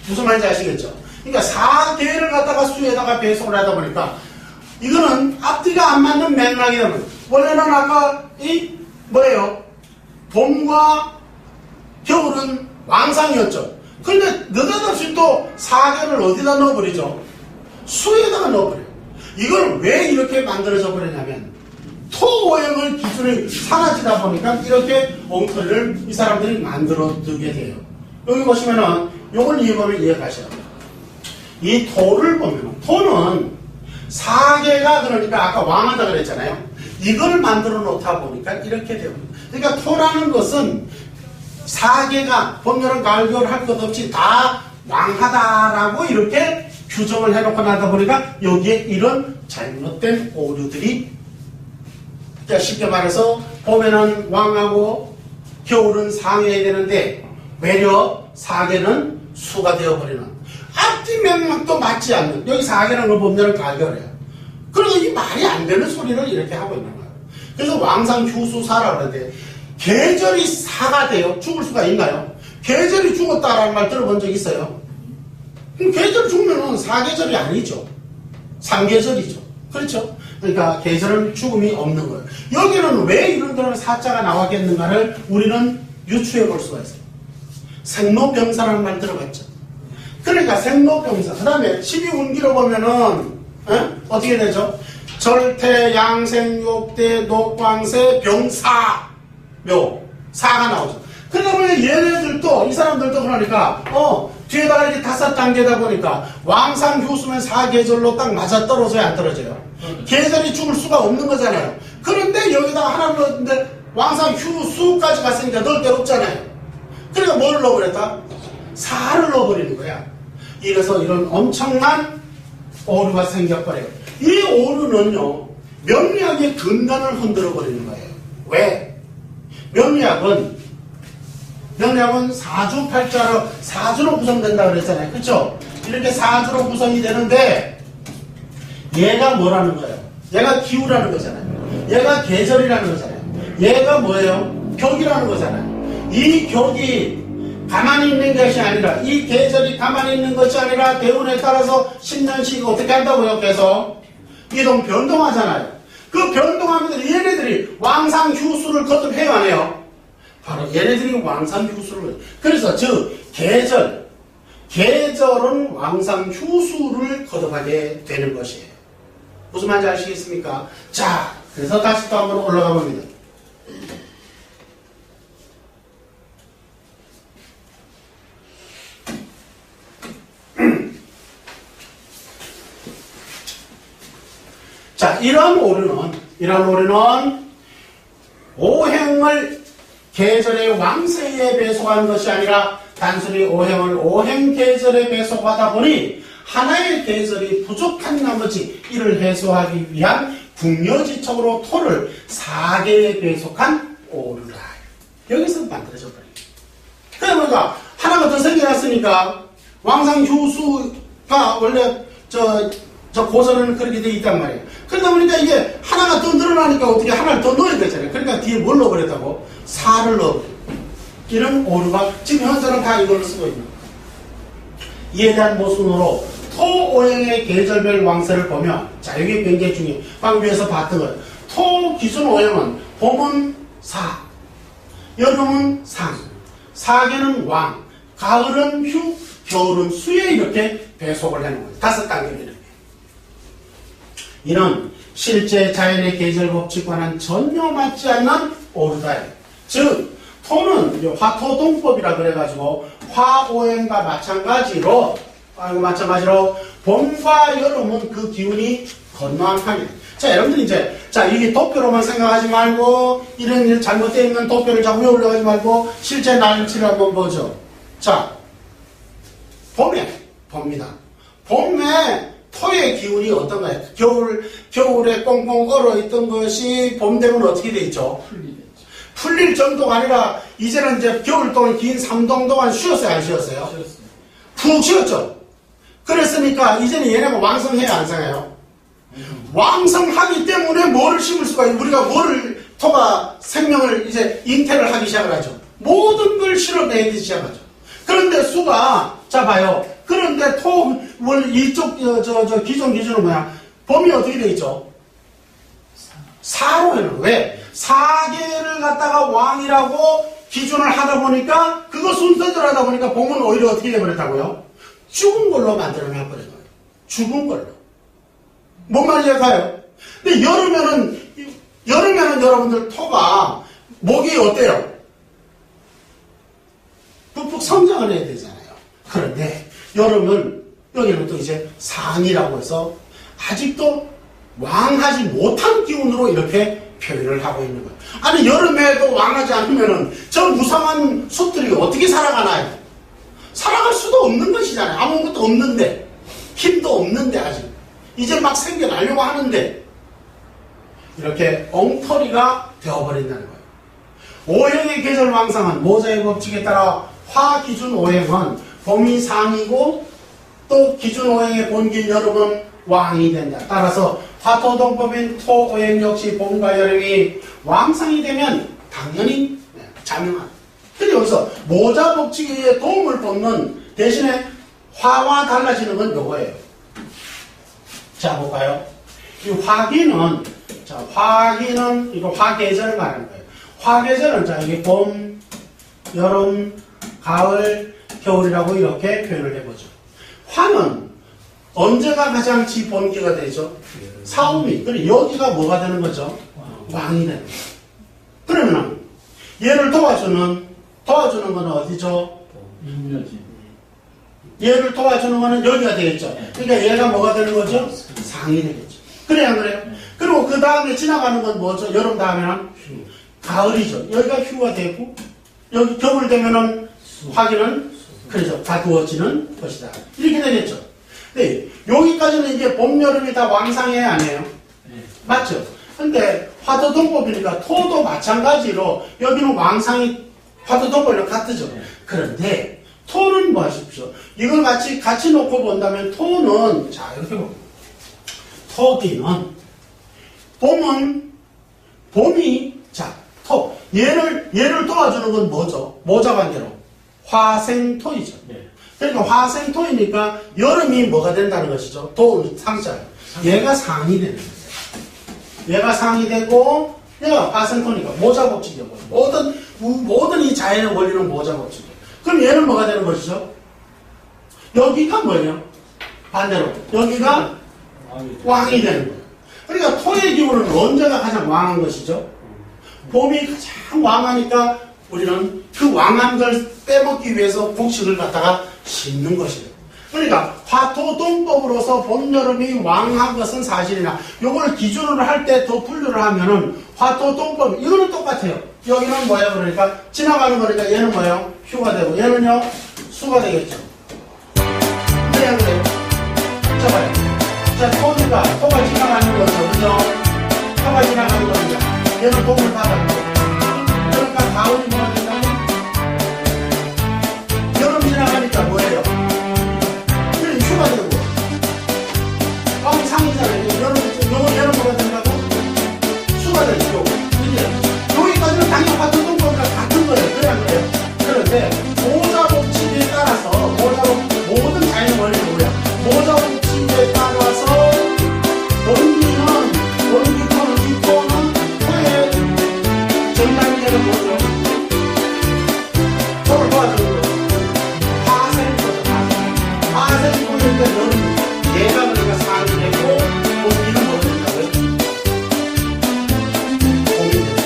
무슨 말인지 아시겠죠? 그러니까 사계를 갖다가 수에다가 배속을 하다 보니까 이거는 앞뒤가 안 맞는 맥락이다. 원래는 아까 이 뭐예요? 봄과 겨울은 왕상이었죠. 그런데 느닷없이 또 사계를 어디다 넣어버리죠? 수에다가 넣어버려요. 이걸 왜 이렇게 만들어져 버리냐면 토오행을 기준에 사라지다 보니까 이렇게 엉터리를 이 사람들이 만들어 두게 돼요. 여기 보시면은 요걸 이해하면 이해가셔요. 이 토를 보면은 토는 사계가 그러니까 아까 왕하다 그랬잖아요. 이걸 만들어 놓다 보니까 이렇게 돼요. 그러니까 토라는 것은 사계가 봄, 여름, 가을, 겨울 할 것 없이 다 왕하다라고 이렇게 규정을 해놓고 나다 보니까 여기에 이런 잘못된 오류들이, 그러니까 쉽게 말해서 봄에는 왕하고 겨울은 상해야 되는데 외려 사계는 수가 되어버리는, 앞뒤 맥락도 맞지 않는, 여기 사계라는 걸 보면 가결해요. 그리고 이 말이 안 되는 소리를 이렇게 하고 있는 거예요. 그래서 왕상휴수사라고 하는데 계절이 사가 돼요? 죽을 수가 있나요? 계절이 죽었다라는 말 들어본 적 있어요? 그럼 계절 죽으면 사계절이 아니죠. 상계절이죠. 그렇죠? 그러니까 계절은 죽음이 없는 거예요. 여기는 왜 이런 그런 사자가 나왔겠는가를 우리는 유추해 볼 수가 있어요. 생로병사라는 말 들어봤죠? 그러니까 생로병사. 그 다음에 12운기로 보면은 어떻게 되죠? 절태, 양생, 욕대, 녹광세, 병사, 묘, 사가 나오죠. 그러다 보니 얘네들도, 이 사람들도 그러니까 뒤에다가 이렇게 5단계다 보니까 왕상휴수면 사계절로 딱 맞아떨어져야 안 떨어져요? 계절이 죽을 수가 없는 거잖아요. 그런데 여기다가 하나 넣었는데 왕상휴수까지 갔으니까 넣을 데 없잖아요. 그러니까 뭘 넣어버렸다? 사를 넣어버리는 거야. 이래서 이런 엄청난 오류가 생겨버려요. 이 오류는요, 명리학의 근간을 흔들어버리는 거예요. 왜? 명리학은 사주팔자로, 사주로 구성된다 그랬잖아요. 그쵸? 이렇게 사주로 구성이 되는데, 얘가 뭐라는 거예요? 얘가 기후라는 거잖아요. 얘가 계절이라는 거잖아요. 얘가 뭐예요? 격이라는 거잖아요. 이 격이 가만히 있는 것이 아니라, 이 계절이 가만히 있는 것이 아니라 대운에 따라서 10년씩 어떻게 한다고요? 계속 이동 변동하잖아요. 그 변동하면서 얘네들이 왕상 휴수를 거듭해야 하네요. 바로 얘네들이 왕상 휴수를. 그래서 계절은 왕상 휴수를 거듭하게 되는 것이에요. 무슨 말인지 아시겠습니까? 자, 그래서 다시 또 한번 올라가 봅니다. 자, 이런 오류는 오행을 계절의 왕세에 배속하는 것이 아니라 단순히 오행을 오행 계절에 배속하다 보니 하나의 계절이 부족한 나머지 이를 해소하기 위한 궁여지척으로 토를 4개에 배속한 오류라. 여기서 만들어져 버립니다. 그러니까 하나가 더 생겨났으니까 왕상 휴수가 원래 저 고전에는 그렇게 돼 있단 말이에요. 그러다 보니까 이게 하나가 더 늘어나니까 어떻게 하나를 더 넣어야 되잖아요. 그러니까 뒤에 뭘 넣어버렸다고? 4를 넣어버려요. 이런 오류가 지금 현재는 다 이걸로 쓰고 있는 거예요. 이에 대한 모순으로 토오행의 계절별 왕세를 보면, 자, 이게 굉장히 중요해요. 방금 위에서 봤던 거예요. 토 기준 오행은 봄은 사, 여름은 상, 사계는 왕, 가을은 휴, 겨울은 수에 이렇게 배속을 해놓은 거예요. 5단계로 이렇게. 이는 실제 자연의 계절 법칙과는 전혀 맞지 않는 오류다. 즉, 토는 화토동법이라 그래가지고 화오행과 마찬가지로 봄과 여름은 그 기운이 건너한하게. 자, 여러분들 이제 이게 도표로만 생각하지 말고 이런 일 잘못되어 있는 도표를 자꾸 올려가지 말고 실제 날치를 한번 보죠. 자, 봄입니다. 봄에 토의 기운이 어떤가요? 겨울에 꽁꽁 얼어있던 것이 봄 되면 어떻게 돼 있죠? 풀릴 정도가 아니라 이제는 이제 겨울 동안 긴 3동 동안 쉬었어요, 안 쉬었어요? 푹 쉬었죠. 그랬으니까 이제는 얘네가 왕성해야 안 상해요? 왕성하기 때문에 뭐를 심을 수가 있어요? 우리가 토가 생명을 이제 잉태를 하기 시작을 하죠. 모든 걸 실어내기 시작하죠. 그런데 수가, 자 봐요. 그런데 원래 이쪽 기존 기준은 뭐야? 봄이 어떻게 돼 있죠? 사로 해놓은. 왜? 4개를 갖다가 왕이라고 기준을 하다 보니까 그거 순서대로 하다 보니까 봄은 오히려 어떻게 돼버렸다고요? 죽은 걸로 만들어내버린 거예요. 죽은 걸로. 뭔 말인지 알까요? 근데 여름에는 여러분들 토가 목이 어때요? 푹푹 성장을 해야 되잖아요. 그런데 여름은 여기는 또 이제 상이라고 해서 아직도 왕하지 못한 기운으로 이렇게 표현을 하고 있는 거예요. 아니, 여름에도 왕하지 않으면은 저 무상한 숲들이 어떻게 살아가나요? 살아갈 수도 없는 것이잖아요. 아무것도 없는데, 힘도 없는데 아직. 이제 막 생겨나려고 하는데 이렇게 엉터리가 되어버린다는 거예요. 오행의 계절 왕상은 모자의 법칙에 따라 화 기준 오행은 봄이 상이고 또 기준 오행의 본긴 여름은 왕이 된다. 따라서 화토동법인 토오행 역시 봄과 여름이 왕상이 되면 당연히 자명하다. 근데 여기서 모자 법칙에 도움을 받는 대신에 화와 달라지는 건 요거예요. 자, 볼까요? 이 화기는 이거 화계절을 말하는 거예요. 화계절은 이게 봄, 여름, 가을, 겨울이라고 이렇게 표현을 해보죠. 화는 언제가 가장 지본기가 되죠? 사오미. 그럼 여기가 뭐가 되는 거죠? 왕이 되는 거죠. 그러면 얘를 도와주는 건 어디죠? 얘를 도와주는 거는 여기가 되겠죠. 그러니까 얘가 뭐가 되는 거죠? 상이 되겠죠. 그래요, 안 그래요? 그리고 그 다음에 지나가는 건 뭐죠? 여름 다음에는 가을이죠. 여기가 휴가 되고 여기 겨울 되면은 화기는 그렇죠. 다두어지는 것이다. 이렇게 되겠죠. 네, 여기까지는 이제 봄, 여름이 다 왕상해야 아니에요? 맞죠? 근데 화토동법이니까 토도 마찬가지로 여기는 왕상이 화토동법이랑 같죠. 그런데 토는 뭐 하십시오? 이걸 같이 놓고 본다면 토는, 자, 이렇게 봅니다. 토기는, 봄이, 자, 얘를 도와주는 건 뭐죠? 모자 관계로. 화생토이죠. 네. 그러니까 화생토이니까 여름이 뭐가 된다는 것이죠? 상자예요. 얘가 상이 되는 거예요. 얘가 상이 되고, 얘가 화생토니까 모자 법칙이에요. 모든 이 자연의 원리는 모자 법칙이에요. 그럼 얘는 뭐가 되는 것이죠? 여기가 뭐예요? 반대로. 여기가 왕이 되는 거예요. 그러니까 토의 기운은 언제가 가장 왕한 것이죠? 봄이 가장 왕하니까 우리는 그 왕한 걸 빼먹기 위해서 곡식을 갖다가 심는 것이에요. 그러니까 화토동법으로서 봄, 여름이 왕한 것은 사실이나 요걸 기준으로 할 때 더 분류를 하면은 화토동법 이거는 똑같아요. 여기는 뭐예요? 그러니까 지나가는 거니까 얘는 뭐예요? 휴가 되고 얘는요? 수가 되겠죠. 그래야 그래요. 자 봐요. 자 토가 지나가는 거죠. 그죠? 토가 지나가는 겁니다. 얘는 봄을 받았고 그러니까 가을이 뭐가 된다고? 여름 지나가니까 뭐예요? 그래 휴가 되고 상이잖아요. 여름 뭐가 된다고? 수가 되죠. 그죠? 여기까지는 당연히 같은 동법이랑 같은 거예요. 그래야 그래요. 그런데 모자 법칙에 따라서 모든 자연의 원리는 뭐야? 모자 법칙에 따라서 기토는 토의 전단계는 뭐죠? 토를 도와주는 거죠. 화생토죠. 화생토인데 너는 얘가 그러니까 상이 되고 공기는 뭐 된다고요? 공이 된다.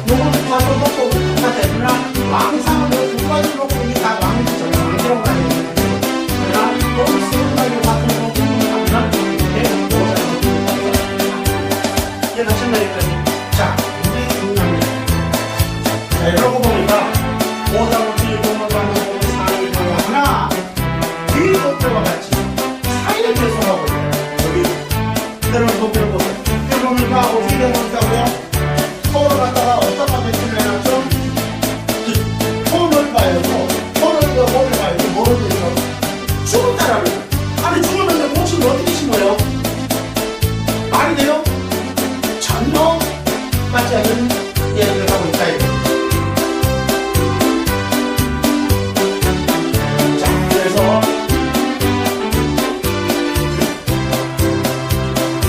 요거는 화도 놓고 똑같아요. 그러나 왕상은 두 가지 놓고 이게 다 왕이죠. 왕이라고 가야 되는 거예요. 그러나 여기 쓰는 가지 같은 거 하면 이게 모자가 이해가셨나요? 자, 굉장히 중요합니다. 자, 이러고 보니까 모자로 뒤에 동을 받는 보면 상이 되고 하나 뒤에 도표와 같이 사이를 계속하고 있어요. 여기 그대로 도표를 보세요. 여기 보니까 어떻게 되고 있다고요? 토를 갖다가 어떤 방식으로 해놨죠? 토를 봐야죠. 토를 이거 뭐를 봐야죠. 뭐를 봐야죠. 죽었다라는 거예요. 아니 죽으면 이제 곡식을 어떻게 심어요? 말이 돼요? 전혀 맞지 않는 얘기를 하고 있다. 자, 그래서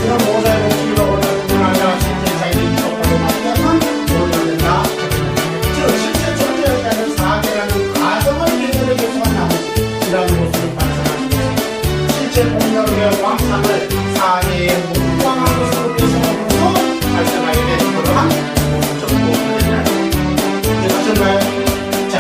이런 모자의 목적이라고 하는 문화가 실제 자기의 이쪽으로 맞다면 모르게 된다. 즉, 실제 존재에 따른 사계라는 과정을 개념에 계속한 나머지라는 것을 발생합니다. 실제 공력의 왕상을 사계의 무광한 것으로 계속함으로써 발생하게 되는 그러한 모습적 보호가 이해하셨나요? 자,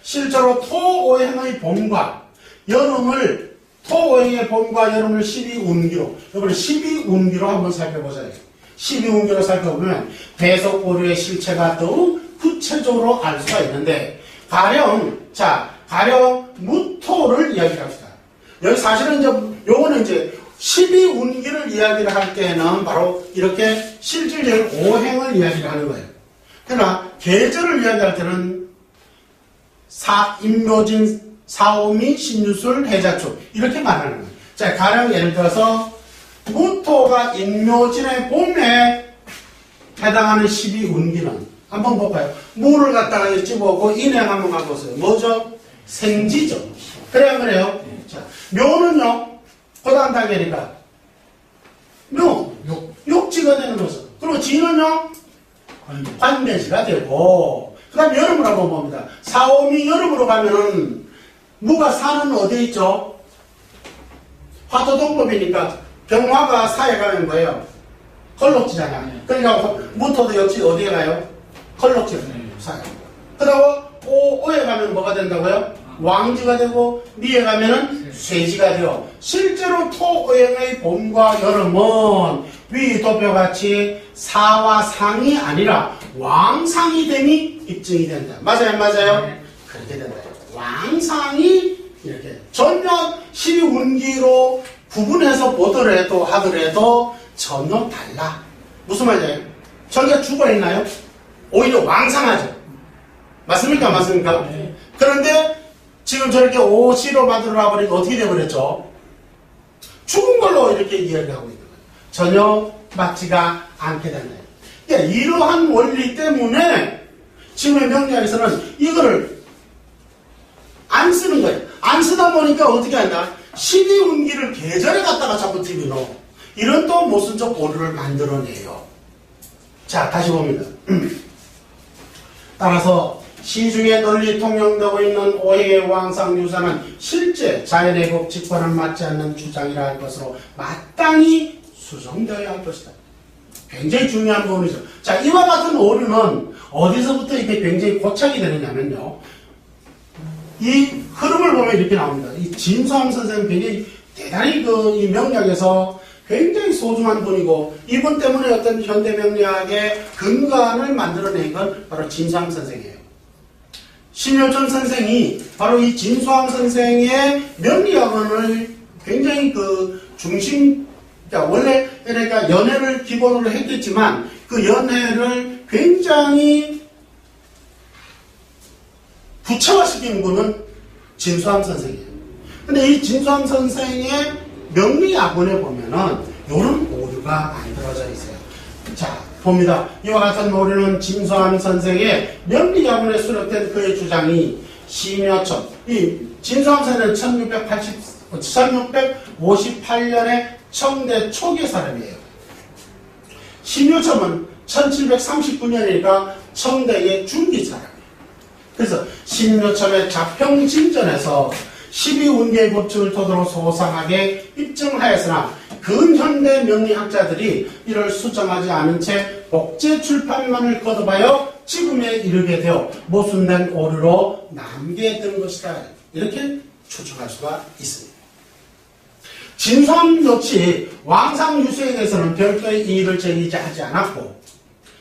실제로 토오행의 봄과 여름을 토오행의 봄과 여름을 12운기로 이번에 12운기로 한번 살펴보자요. 12운기로 살펴보면 배석고류의 실체가 더욱 구체적으로 알 수가 있는데 가령 무토를 이야기합시다. 여기 사실은 요거는 12운기를 이야기를 할 때는 바로 이렇게 실질적인 오행을 이야기를 하는 거예요. 그러나 계절을 이야기할 때는 임묘진, 사오미, 신유술, 해자축 이렇게 말하는 거예요. 자, 가령 예를 들어서 무토가 임묘진의 봄에 해당하는 12운기는 한번 볼까요? 무를 갖다가 집어보고 인행 한번 가보세요. 뭐죠? 생지죠. 그래요. 자, 묘는요, 그 다음 단계니까 욕지가 되는 거죠. 그리고 지는요, 관대지가 되고, 그 다음 여름을 한번 봅니다. 사오미 여름으로 가면은 무가 사는 어디에 있죠? 화토동법이니까 병화가 사에 가면 뭐예요? 컬록지잖아요. 그러니까 무토도 역시 어디에 가요? 컬록지로 사에. 그러고 오에 가면 뭐가 된다고요? 왕지가 되고 미에 가면은 쇠지가 되어 실제로 토오행의 봄과 여름은 위 도표같이 사와 상이 아니라 왕상이 됨이 입증이 된다. 맞아요? 네. 그렇게 된다. 왕상이 이렇게 전혀 12운기로 구분해서 하더라도 전혀 달라. 무슨 말이에요? 저기가 죽어있나요? 오히려 왕상하죠. 맞습니까? 네. 그런데 지금 저렇게 오시로 만들어 버리니까 어떻게 되어버렸죠? 죽은 걸로 이렇게 이야기하고 있는 거예요. 전혀 맞지가 않게 된다. 그러니까 이러한 원리 때문에 지금의 명리학에서는 이거를 안 쓰는 거예요. 안 쓰다 보니까 어떻게 한다? 12운기를 계절에 갖다가 자꾸 집어넣어. 이런 또 모순적 오류를 만들어내요. 자, 다시 봅니다. 따라서 시중에 널리 통용되고 있는 오행의 왕상유사는 실제 자연의 법칙과는 맞지 않는 주장이라 할 것으로 마땅히 수정되어야 할 것이다. 굉장히 중요한 부분이죠. 자, 이와 같은 오류는 어디서부터 이렇게 굉장히 고착이 되느냐면요. 이 흐름을 보면 이렇게 나옵니다. 이 진수함 선생은 굉장히 대단히 이 명리학에서 굉장히 소중한 분이고, 이분 때문에 어떤 현대 명리학의 근간을 만들어낸 건 바로 진수함 선생이에요. 신효천 선생이 바로 이 진수함 선생의 명리학원을 굉장히 중심, 원래 그러니까 연애를 기본으로 했겠지만 그 연애를 굉장히 구체화시킨 분은 진수함 선생이에요. 근데 이 진수함 선생의 명리학원에 보면은 이런 오류가 만들어져 있어요. 자, 봅니다. 이와 같은 오류는 진수함 선생의 명리학원에 수록된 그의 주장이 심여천. 이 진수함 선생은 1658년에 청대 초기 사람이에요. 심여천은 1739년이니까 청대의 중기 사람이에요. 그래서 심여천의 자평진전에서 12운계의 법칙을 토대로 소상하게 입증하였으나 근현대 명리학자들이 이를 수정하지 않은 채 복제 출판만을 거듭하여 지금에 이르게 되어 모순된 오류로 남게 된 것이다. 이렇게 추측할 수가 있습니다. 진수함 역시 왕상유수에 대해서는 별도의 이의를 제기하지 않았고,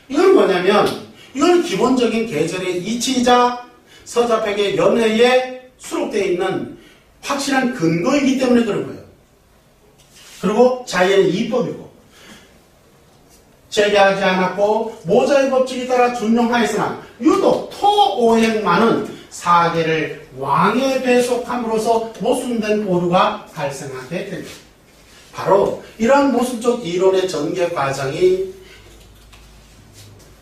이건 뭐냐면 이건 기본적인 계절의 이치이자 서자백의 연회에 수록되어 있는 확실한 근거이기 때문에 그런 거예요. 그리고 자연의 이법이고 제기하지 않았고 모자의 법칙에 따라 준용하였으나 유독 토오행만은 사계를 왕에 배속함으로써 모순된 오류가 발생하게 됩니다. 바로 이러한 모순적 이론의 전개 과정이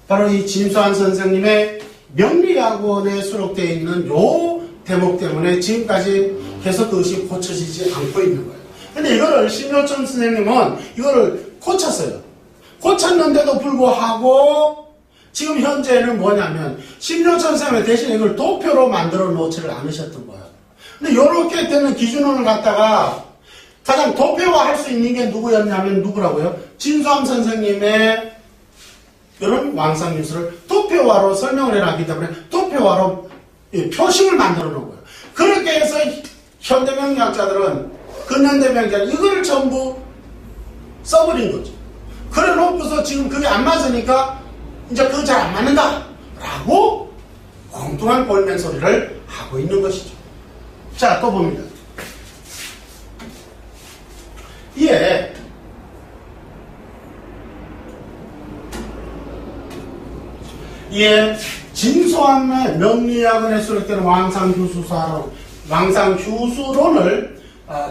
바로 이 진수한 선생님의 명리학원에 수록되어 있는 요 대목 때문에 지금까지 계속 그것이 고쳐지지 않고 있는 거예요. 근데 이거를 심효천 선생님은 이거를 고쳤어요. 고쳤는데도 불구하고 지금 현재는 뭐냐면 심효천 선생님 대신 이걸 도표로 만들어 놓지를 않으셨던 거예요. 근데 이렇게 되는 기준을 갖다가 가장 도표화할 수 있는 게 누구였냐면 누구라고요? 진수함 선생님의 이런 왕상유수를 도표화로 설명을 해놨기 때문에 도표화로 표식을 만들어 놓은 거예요. 그렇게 해서 현대명리학자들은 근현대명리학자들은 이걸 전부 써버린 거죠. 그래 놓고서 지금 그게 안 맞으니까 이제 그거 잘 안 맞는다 라고 엉뚱한 볼멘 소리를 하고 있는 것이죠. 자, 또 봅니다. 이에 진수함의 명리학원에 수록되는 왕상휴수론을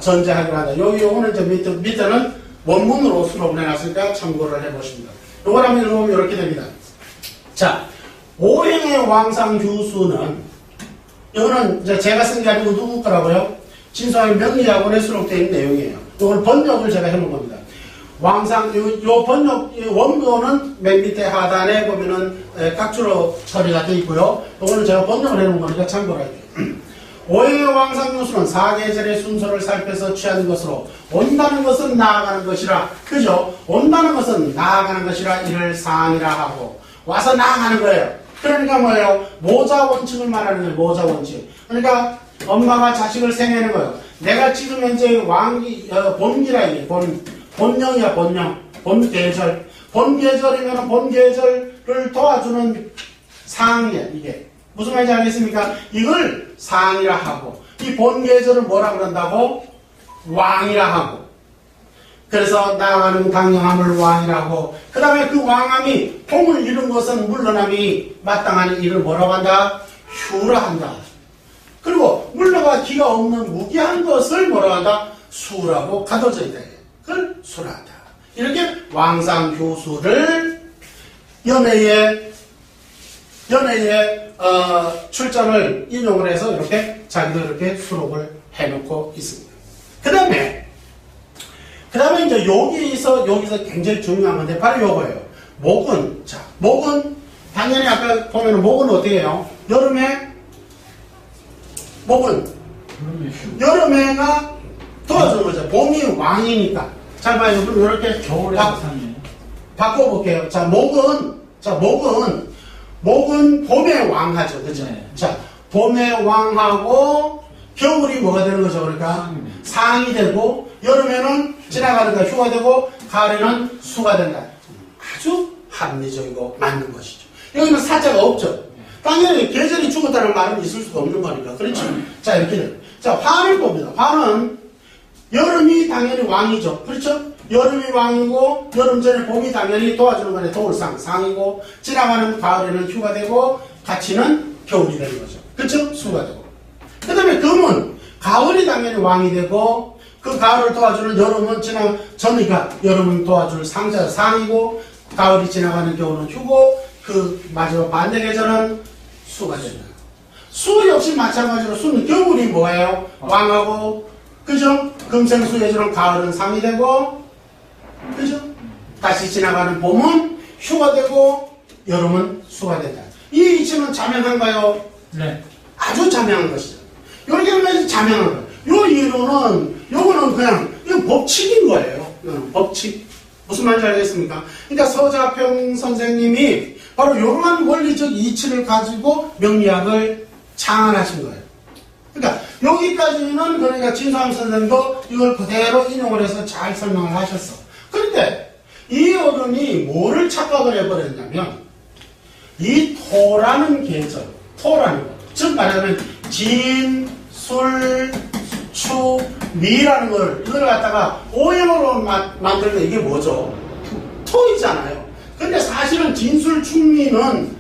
전제하기로 한다. 요거는 이제 밑에는 원문으로 수록을 해놨으니까 참고를 해보십니다. 요걸 한번 읽어보면 이렇게 됩니다. 자, 오행의 왕상휴수는, 이거는 이제 제가 쓴 게 아니고 누구 거라고요? 진수함의 명리학원에 수록되어 있는 내용이에요. 요걸 번역을 제가 해놓은 겁니다. 요 번역, 원고는 맨 밑에 하단에 보면은 각주로 처리가 되어 있고요. 요거는 제가 번역을 해놓은 거니까 참고를 할게요. 오행의 왕상유수는 사계절의 순서를 살펴서 취한 것으로 온다는 것은 나아가는 것이라, 그죠? 온다는 것은 나아가는 것이라 이를 상이라 하고 와서 나아가는 거예요. 그러니까 뭐예요? 모자 원칙을 말하는 거예요. 모자 원칙. 그러니까 엄마가 자식을 생내는 거예요. 내가 지금 현재 본기라 이게 본령이야, 본령. 본계절. 본계절이면 본계절을 도와주는 상이야, 이게. 무슨 말인지 알겠습니까? 이걸 상이라 하고, 이 본계절을 뭐라 그런다고? 왕이라 하고. 그래서 나아가는 강령함을 왕이라 하고, 그 다음에 그 왕함이 통을 이룬 것은 물러남이 마땅한 일을 뭐라고 한다? 휴라 한다. 그리고 물러가 기가 없는 무기한 것을 뭐라고 한다? 수라고 가둬져 있다. 그걸 수라한다. 이렇게 왕상휴수를 연애의 출전을 인용을 해서 이렇게 자기도 이렇게 수록을 해놓고 있습니다. 그 다음에 이제 여기서 굉장히 중요한 건데 바로 요거예요. 목은, 목은 당연히 아까 보면은 목은 어떻게 해요? 목은 여름에가 도와주는 거죠. 봄이 왕이니까. 잘 봐요. 그럼 이렇게 겨울에 상이에요. 바꿔볼게요. 목은 봄의 왕하죠. 그죠? 네. 자, 봄의 왕하고 겨울이 뭐가 되는 거죠? 그러니까 상이 되고, 여름에는 지나가니까 휴가 되고, 가을에는 수가 된다. 아주 합리적이고 맞는 것이죠. 여기는 사자가 없죠. 당연히 계절이 죽었다는 말은 있을 수가 없는 거니까. 그렇죠? 자, 이렇게. 자, 화를 봅니다. 화는 여름이 당연히 왕이죠. 그렇죠? 여름이 왕이고, 여름 전에 봄이 당연히 도와주는 거네. 상이고, 지나가는 가을에는 휴가 되고, 같이는 겨울이 되는 거죠. 그렇죠? 수가 되고. 그 다음에 금은 가을이 당연히 왕이 되고, 그 가을을 도와주는 여름은 전이가 여름은 도와줄 상이고, 가을이 지나가는 겨울은 휴고, 그 마지막 반대 계절은 수가 됩니다. 수 역시 마찬가지로 수는 겨울이 뭐예요? 왕하고, 그죠? 금생수예처럼 가을은 상이 되고, 그죠? 다시 지나가는 봄은 휴가 되고, 여름은 수가 된다. 이 이치는 자명한가요? 네. 아주 자명한 것이죠. 이렇게 하면 자명한 거예요. 요 이론은, 요거는 그냥, 이건 법칙인 거예요. 이건 법칙. 무슨 말인지 알겠습니까? 그러니까 서자평 선생님이 바로 이러한 원리적 이치를 가지고 명리학을 창안하신 거예요. 그러니까 여기까지는 그러니까 진수함 선생님도 이걸 그대로 인용을 해서 잘 설명을 하셨어. 그런데 이 어른이 뭐를 착각을 해버렸냐면 이 토라는 계절, 토라는 거, 즉 말하면 진, 술, 추, 미라는 걸 이걸 갖다가 오형으로 만들면 이게 뭐죠? 토이잖아요. 근데 사실은 진술, 충미는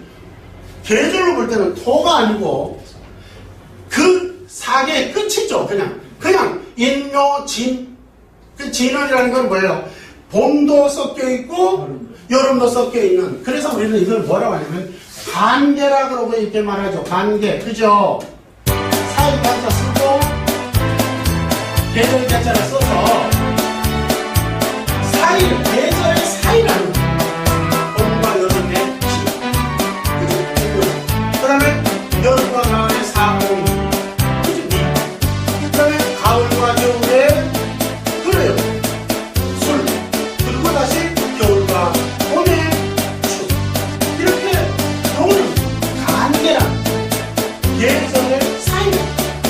계절로 볼 때는 토가 아니고 그 사계의 끝이죠. 그냥 인묘, 진. 그 진월이라는 건 뭐예요? 봄도 섞여 있고 여름도 섞여 있는. 그래서 우리는 이걸 뭐라고 하냐면 관계라 그러고 이렇게 말하죠. 관계. 그죠? 사이 한자 쓰고 계절 자체를 써서 계절의 사이라는 거예요. 봄과 여름의 그 다음에 여름과 가을의 사공, 그 다음에 가을과 겨울의 그래요. 술, 그리고 다시 겨울과 봄의 추. 이렇게 요거는 관계란 계절의 사이.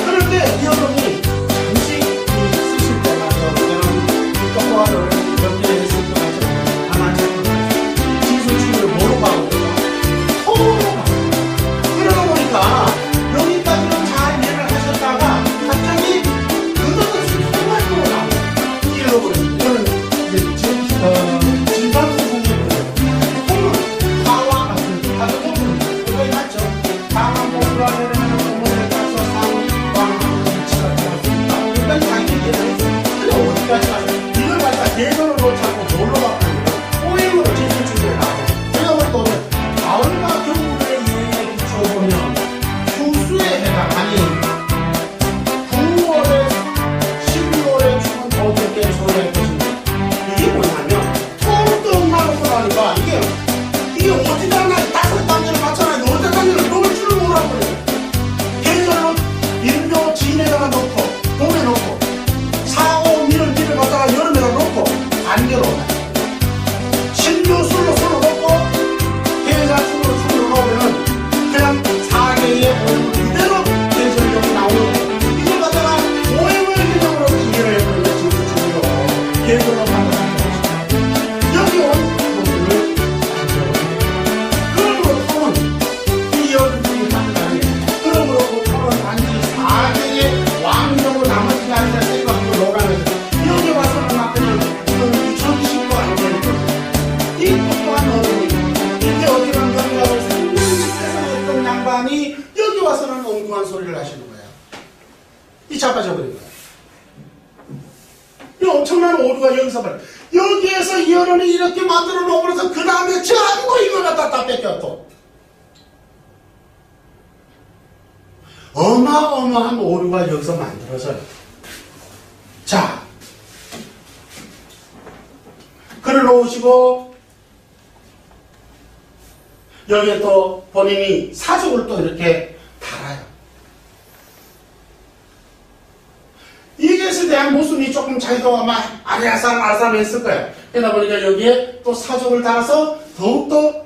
그런데 이 여러분이 잠시 쓰실 때 말이요. 저는 똑바로 이렇게 했을 때 말이죠. 가만히 진술충을 뭐로 가고 토로 가고. 그러다 보니까 여기까지는 잘 이해를 하셨다가 갑자기 그것을 통할로 나와요. 잃어버려요. 이거는 이제 진상 선생님이에요. 통은 화와 같은 다른 통은 그거에 맞죠. 강한 공부를 하려면 공부를 따서 상황하고 위치가 되었습니다. 일단 당연히 이해를 했어요. 근데 어디까지 가요? 이걸 갖다 계절로 자꾸 뭘로 바꾸는 오행으로 진술충을 하고. 그러다 보니까 오늘 가을과 겨울의 이해에 비춰보면 휴수에 해당하니 9월에 12월에 추운 더덥게 소리할 것인데 이게 뭐냐면 토도 나오고 나니까 이게 어디다가 5단계를 맞춰놔야 어디 단계를 놓을 줄을 몰라버려요. 계절로 인도 진에다가 놓고 봄에 놓고 사오 미를 갖다가 여름에다 놓고 엄청난 오류가 여기서 발. 여기에서 이 어른이 이렇게 만들어 놓으면서 그 다음에 전부 이걸 갖다 다 뺏겨 또. 어마어마한 오류가 여기서 만들어져요. 자, 글을 놓으시고 여기에 또 본인이 사족을 또 이렇게 달아요. 이것에 대한 모순이 조금 자기도 아마 아리아상아리아상했을 거예요. 그러다 보니까 여기에 또 사족을 달아서 더욱더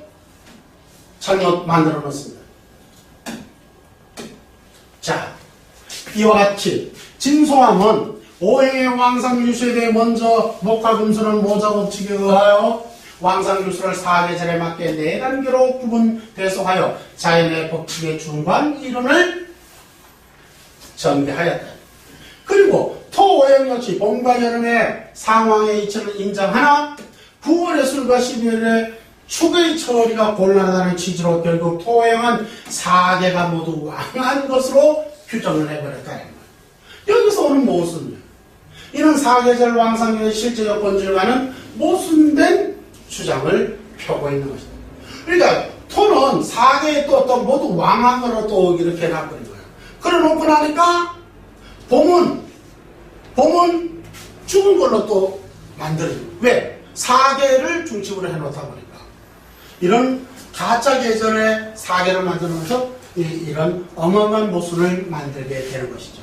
잘못 만들어 놓습니다. 자, 이와 같이 진소함은 오행의 왕상유수에 대해 먼저 목화금수는 모자법칙에 의하여 왕상유수를 4계절에 맞게 4단계로 구분 배속하여 자연의 법칙의 중간 이론을 전개하였다. 그리고 토오행 역시 봄과 여름의 상황의 이치를 인정하나 9월의 술과 12월의 축의 처리가 곤란하다는 취지로 결국 토오행은 4개가 모두 왕한 것으로 규정을 해버렸다는 거예요. 여기서 오는 모순이에요. 이는 4계절 왕상의 실제 여건들과는 모순된 주장을 펴고 있는 것이다. 그러니까 토는 4개의 또 모두 왕한 거로 또 이렇게 해놔버린 거예요. 그래 놓고 나니까 봄은 죽은 걸로 또 만들어요. 왜? 4개를 중심으로 해놓다 보니까. 이런 가짜 계절에 4개를 만들면서 이런 어마어마한 모순을 만들게 되는 것이죠.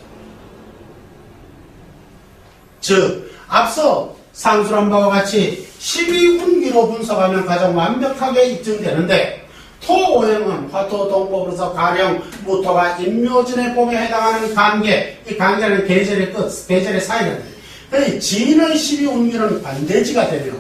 즉, 앞서 상술한 바와 같이 12운기로 분석하면 가장 완벽하게 입증되는데 토오행은 화토동법으로서 가령 무토가 임묘진의 봄에 해당하는 관계, 이 관계는 계절의 끝, 계절의 사이는 진의 12운기는 반대지가 되며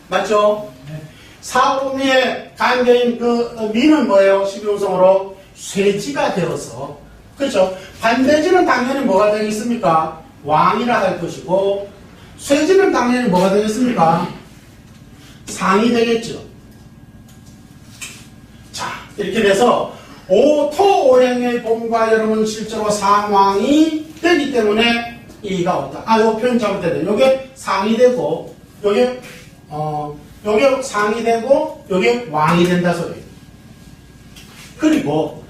맞죠? 네. 사오미의 관계인 그 미는 뭐예요? 12운성으로 쇠지가 되어서 그렇죠? 반대지는 당연히 뭐가 되겠습니까? 왕이라 할 것이고 쇠지는 당연히 뭐가 되겠습니까? 상이 되겠죠. 자, 이렇게 돼서 토오행의 봄과 여름은 실제로 상왕이 되기 때문에 이가 없다. 요 표현 잘못됐네. 요게 상이 되고 요게 상이 되고 요게 왕이 된다 소리. 그리고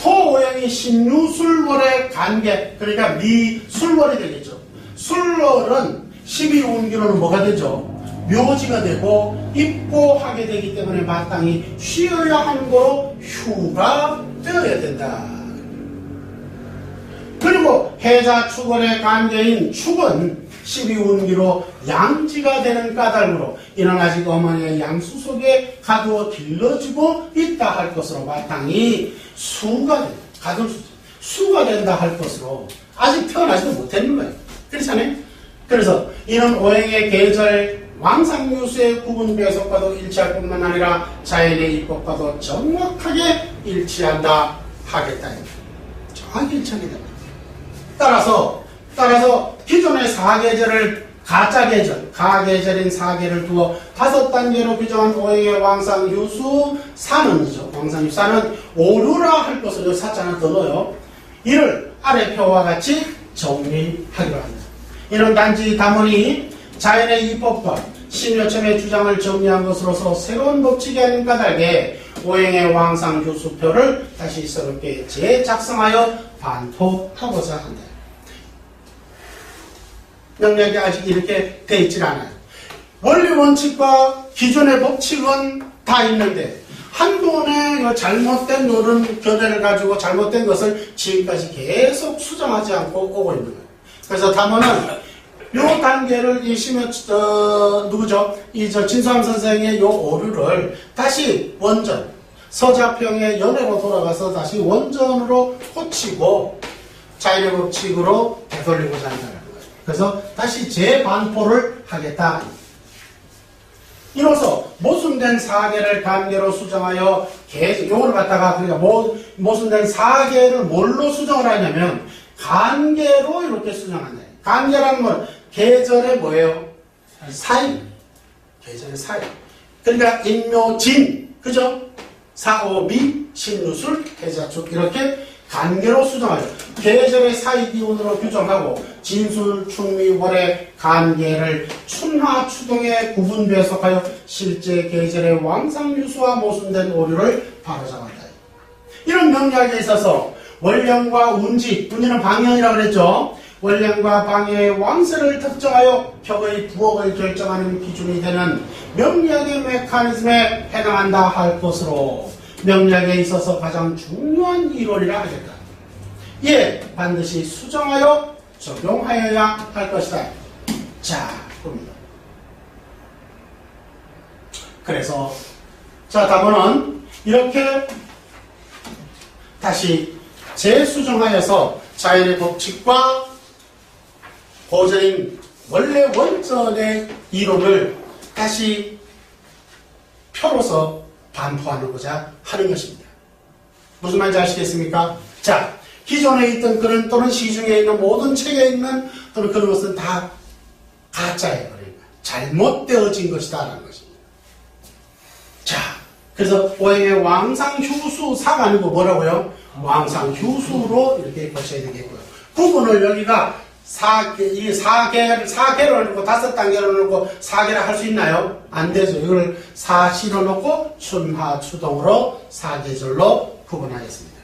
토오행이 신유술월의 관계, 그러니까 미술월이 되겠죠. 술월은 12운기로는 뭐가 되죠? 묘지가 되고 입고하게 되기 때문에 마땅히 쉬어야 하는 거로 휴가 되어야 된다. 그리고 해자 축월의 관계인 축은 12운기로 양지가 되는 까닭으로 이는 아직 어머니의 양수 속에 가두어 길러지고 있다 할 것으로 마땅히 수가 된다. 가둔 수가 된다 할 것으로 아직 태어나지도 못했는 거예요. 그렇잖아요? 그래서 이는 오행의 계절 왕상유수의 구분 배속과도 일치할 뿐만 아니라 자연의 입법과도 정확하게 일치한다 하겠다. 정확히 일치하게 됩니다. 따라서 기존의 4계절을 가짜계절, 가계절인 4계를 두어 5단계로 규정한 오행의 왕상유수 사는이죠. 왕상유수 사는 오류라 할 것을 여기 사자나 더 넣어요. 이를 아래 표와 같이 정리하기로 합니다. 이는 단지 다문이 자연의 입법과 신여첨의 주장을 정리한 것으로서 새로운 법칙이 아닌 까닭에 오행의 왕상유수표를 다시 새롭게 재작성하여 반포하고자 한다. 명략이 아직 이렇게 되어 있질 않아요. 원리 원칙과 기존의 법칙은 다 있는데 한번에 잘못된 노른 견해를 가지고 잘못된 것을 지금까지 계속 수정하지 않고 오고 있는 거예요. 그래서 담원은 요 단계를 진수함 선생의 요 오류를 다시 원전, 서자평의 연애로 돌아가서 다시 원전으로 고치고 자연의 법칙으로 되돌리고자 한다는 거예요. 그래서 다시 재반포를 하겠다. 이로써 모순된 4계를 관계로 수정하여 요걸 갖다가 그러니까 모순된 4계를 뭘로 수정을 하냐면 관계로 이렇게 수정한다. 관계라는 건 계절의 뭐예요? 사이. 계절의 사이. 그러니까 인묘진, 그죠? 사오미, 신유술, 해자축 이렇게 간계로 수정하죠. 계절의 사이 기운으로 규정하고 진술, 충미, 월의 간계를 춘하, 추동에 구분 배속하여 실제 계절의 왕상유수와 모순된 오류를 바로잡았다. 이런 명리학에 있어서 월령과 운지, 운지는 방형이라고 그랬죠. 월령과 방해의 왕세를 특정하여 격의 부엌을 결정하는 기준이 되는 명리학의 메커니즘에 해당한다 할 것으로 명리학에 있어서 가장 중요한 이론이라 하겠다. 이에 반드시 수정하여 적용하여야 할 것이다. 자, 봅니다. 그래서 자, 답은 이렇게 다시 재수정하여서 자연의 법칙과 고전인 원래 원전의 이론을 다시 펴로서 반포하고자 하는 것입니다. 무슨 말인지 아시겠습니까? 자, 기존에 있던 글은 또는 시중에 있는 모든 책에 있는 또는 그런 것은 다 가짜예요. 그러니까 잘못되어진 것이다 라는 것입니다. 자, 그래서 오행의 왕상휴수사가 아니고 뭐라고요? 왕상휴수로 이렇게 보셔야 되겠고요. 구분을 여기가 4개를 놓고 5단계를 놓고 4개를 할 수 있나요? 안 되죠. 이걸 4시로 놓고 춘하, 추동으로 4계절로 구분하겠습니다.